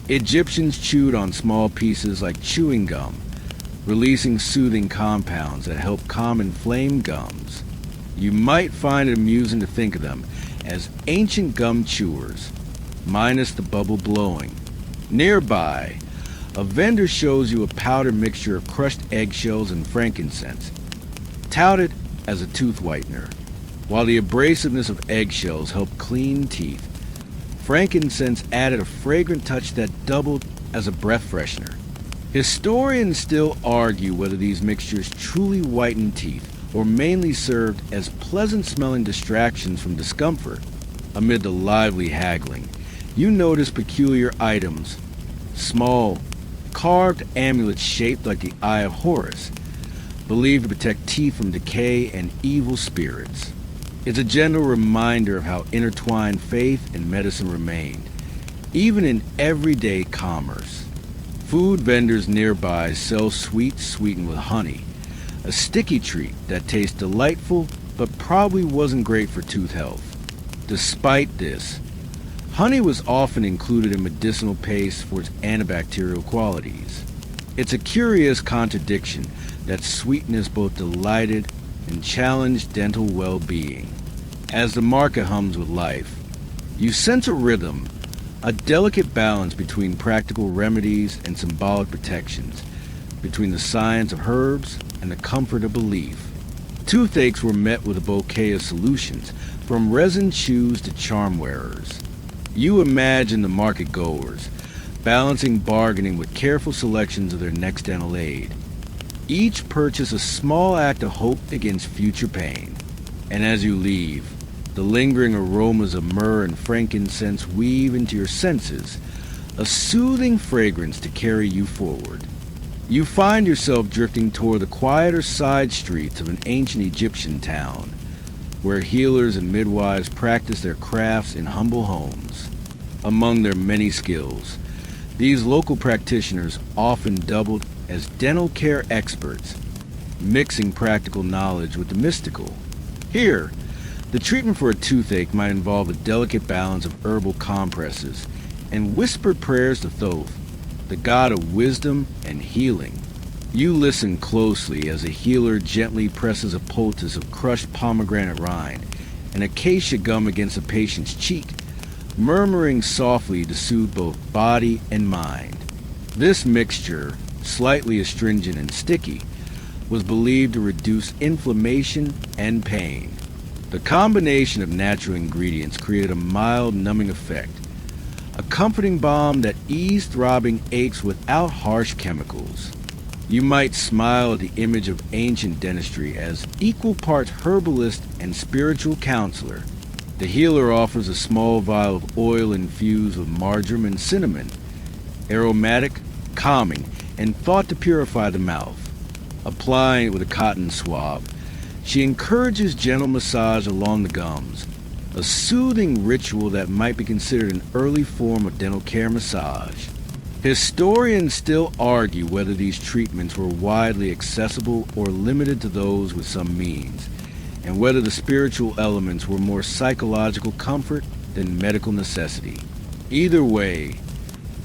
Egyptians chewed on small pieces like chewing gum, releasing soothing compounds that help calm inflamed gums. You might find it amusing to think of them as ancient gum chewers, minus the bubble blowing. Nearby, a vendor shows you a powder mixture of crushed eggshells and frankincense, touted as a tooth whitener. While the abrasiveness of eggshells helped clean teeth, frankincense added a fragrant touch that doubled as a breath freshener. Historians still argue whether these mixtures truly whitened teeth or mainly served as pleasant-smelling distractions from discomfort. Amid the lively haggling, you notice peculiar items, small, carved amulets shaped like the Eye of Horus, believed to protect teeth from decay and evil spirits. It's a gentle reminder of how intertwined faith and medicine remained, even in everyday commerce. Food vendors nearby sell sweets sweetened with honey, a sticky treat that tastes delightful but probably wasn't great for tooth health. Despite this, honey was often included in medicinal paste for its antibacterial qualities. It's a curious contradiction that sweetness both delighted and challenged dental well-being. As the market hums with life, you sense a rhythm, a delicate balance between practical remedies and symbolic protections, between the science of herbs and the comfort of belief. Toothaches were met with a bouquet of solutions, from resin chews to charm wearers. You imagine the market goers, balancing bargaining with careful selections of their next dental aid. Each purchase a small act of hope against future pain. And as you leave, the lingering aromas of myrrh and frankincense weave into your senses, a soothing fragrance to carry you forward. You find yourself drifting toward the quieter side streets of an ancient Egyptian town, where healers and midwives practice their crafts in humble homes. Among their many skills, these local practitioners often doubled as dental care experts, mixing practical knowledge with the mystical. Here, the treatment for a toothache might involve a delicate balance of herbal compresses and whispered prayers to Thoth, the god of wisdom and healing. You listen closely as a healer gently presses a poultice of crushed pomegranate rind and acacia gum against a patient's cheek, murmuring softly to soothe both body and mind. This mixture, slightly astringent and sticky, was believed to reduce inflammation and pain. The combination of natural ingredients created a mild numbing effect, a comforting balm that eased throbbing aches without harsh chemicals. You might smile at the image of ancient dentistry as equal parts herbalist and spiritual counselor. The healer offers a small vial of oil infused with marjoram and cinnamon, aromatic, calming, and thought to purify the mouth. Applying it with a cotton swab, she encourages gentle massage along the gums, a soothing ritual that might be considered an early form of dental care massage. Historians still argue whether these treatments were widely accessible or limited to those with some means, and whether the spiritual elements were more psychological comfort than medical necessity. Either way,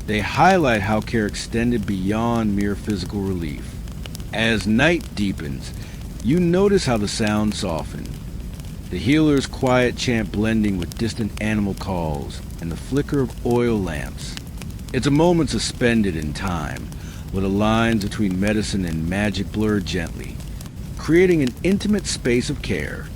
they highlight how care extended beyond mere physical relief. As night deepens, you notice how the sounds soften, the healer's quiet chant blending with distant animal calls and the flicker of oil lamps. It's a moment suspended in time, where the lines between medicine and magic blur gently, creating an intimate space of care.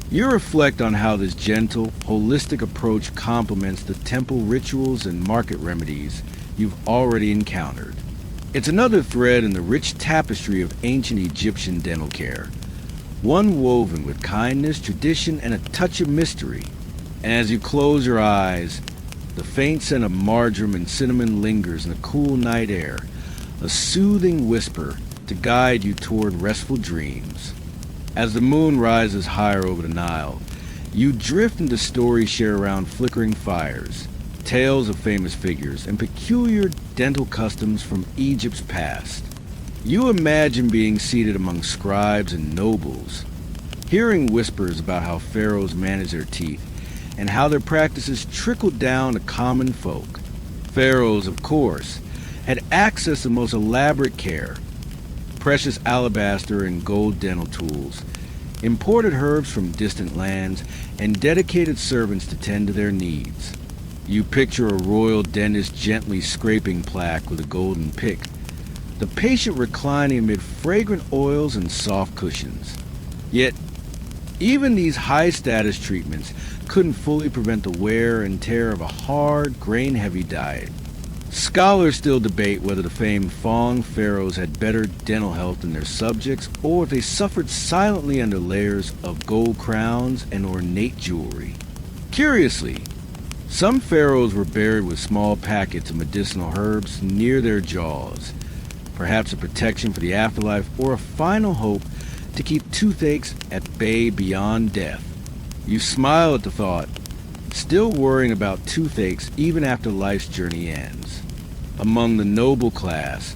You reflect on how this gentle, holistic approach complements the temple rituals and market remedies you've already encountered. It's another thread in the rich tapestry of ancient Egyptian dental care, one woven with kindness, tradition, and a touch of mystery. And as you close your eyes, the faint scent of marjoram and cinnamon lingers in the cool night air, a soothing whisper to guide you toward restful dreams. As the moon rises higher over the Nile, you drift into stories shared around flickering fires, tales of famous figures, and peculiar dental customs from Egypt's past. You imagine being seated among scribes and nobles, hearing whispers about how pharaohs managed their teeth and how their practices trickled down to common folk. Pharaohs, of course, had access to the most elaborate care, precious alabaster and gold dental tools, imported herbs from distant lands, and dedicated servants to tend to their needs. You picture a royal dentist gently scraping plaque with a golden pick, the patient reclining amid fragrant oils and soft cushions. Yet, even these high-status treatments couldn't fully prevent the wear and tear of a hard, grain-heavy diet. Scholars still debate whether the famed Fong pharaohs had better dental health than their subjects, or if they suffered silently under layers of gold crowns and ornate jewelry. Curiously, some pharaohs were buried with small packets of medicinal herbs near their jaws, perhaps a protection for the afterlife or a final hope to keep toothaches at bay beyond death. You smile at the thought, still worrying about toothaches even after life's journey ends. Among the noble class,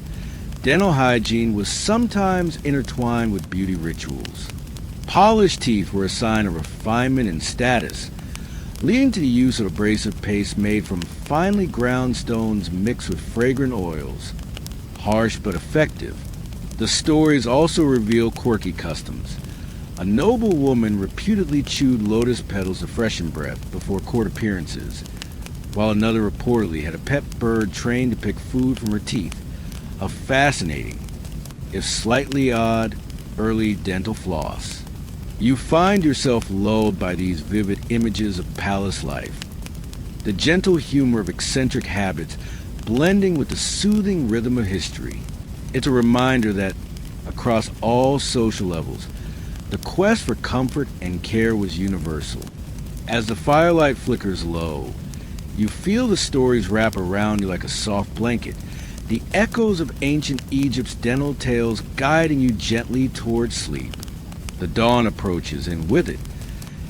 dental hygiene was sometimes intertwined with beauty rituals. Polished teeth were a sign of refinement and status, leading to the use of abrasive paste made from finely ground stones mixed with fragrant oils. Harsh but effective, the stories also reveal quirky customs. A noble woman reputedly chewed lotus petals to freshen breath before court appearances, while another reportedly had a pet bird trained to pick food from her teeth. A fascinating, if slightly odd, early dental floss. You find yourself lulled by these vivid images of palace life, the gentle humor of eccentric habits blending with the soothing rhythm of history. It's a reminder that, across all social levels, the quest for comfort and care was universal. As the firelight flickers low, you feel the stories wrap around you like a soft blanket, the echoes of ancient Egypt's dental tales guiding you gently towards sleep. The dawn approaches, and with it,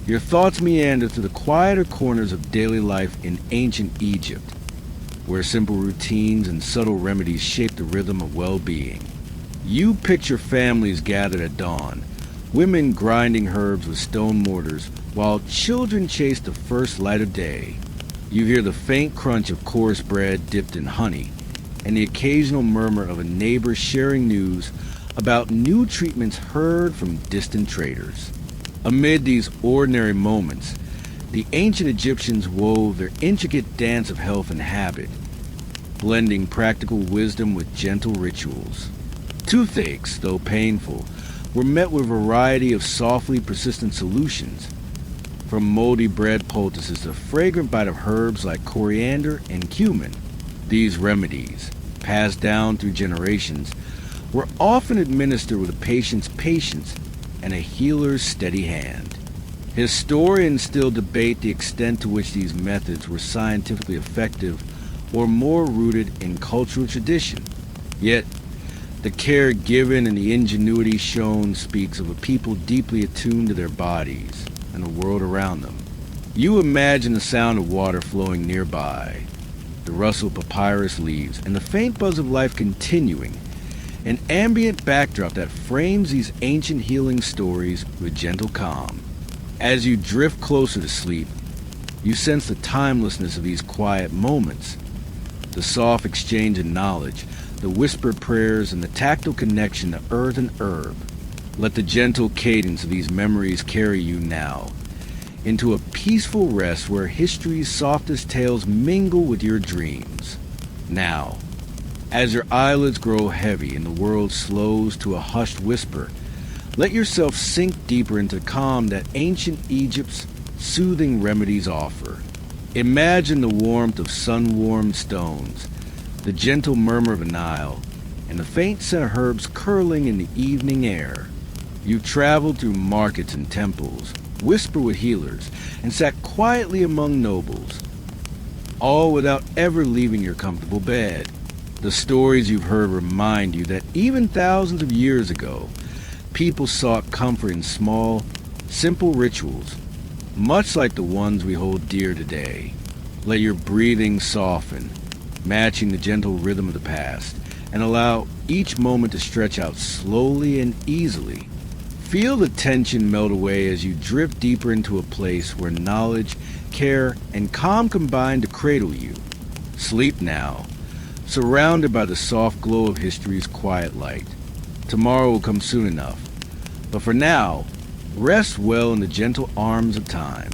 your thoughts meander through the quieter corners of daily life in ancient Egypt, where simple routines and subtle remedies shape the rhythm of well-being. You picture families gathered at dawn, women grinding herbs with stone mortars, while children chase the first light of day. You hear the faint crunch of coarse bread dipped in honey, and the occasional murmur of a neighbor sharing news about new treatments heard from distant traders. Amid these ordinary moments, the ancient Egyptians wove their intricate dance of health and habit, blending practical wisdom with gentle rituals. Toothaches, though painful, were met with a variety of softly persistent solutions, from moldy bread poultices to the fragrant bite of herbs like coriander and cumin. These remedies, passed down through generations, were often administered with a patient's patience and a healer's steady hand. Historians still debate the extent to which these methods were scientifically effective or more rooted in cultural tradition. Yet, the care given and the ingenuity shown speaks of a people deeply attuned to their bodies and the world around them. You imagine the sound of water flowing nearby, the rustle of papyrus leaves, and the faint buzz of life continuing, an ambient backdrop that frames these ancient healing stories with gentle calm. As you drift closer to sleep, you sense the timelessness of these quiet moments, the soft exchange of knowledge, the whispered prayers, and the tactile connection to earth and herb. Let the gentle cadence of these memories carry you now into a peaceful rest where history's softest tales mingle with your dreams. Now, as your eyelids grow heavy and the world slows to a hushed whisper, let yourself sink deeper into the calm that ancient Egypt's soothing remedies offer. Imagine the warmth of sun-warmed stones, the gentle murmur of a Nile, and the faint scent of herbs curling in the evening air. You traveled through markets and temples, whispered with healers, and sat quietly among nobles, all without ever leaving your comfortable bed. The stories you've heard remind you that even thousands of years ago, people sought comfort in small, simple rituals, much like the ones we hold dear today. Let your breathing soften, matching the gentle rhythm of the past, and allow each moment to stretch out slowly and easily. Feel the tension melt away as you drift deeper into a place where knowledge, care, and calm combine to cradle you. Sleep now, surrounded by the soft glow of history's quiet light. Tomorrow will come soon enough, but for now, rest well in the gentle arms of time.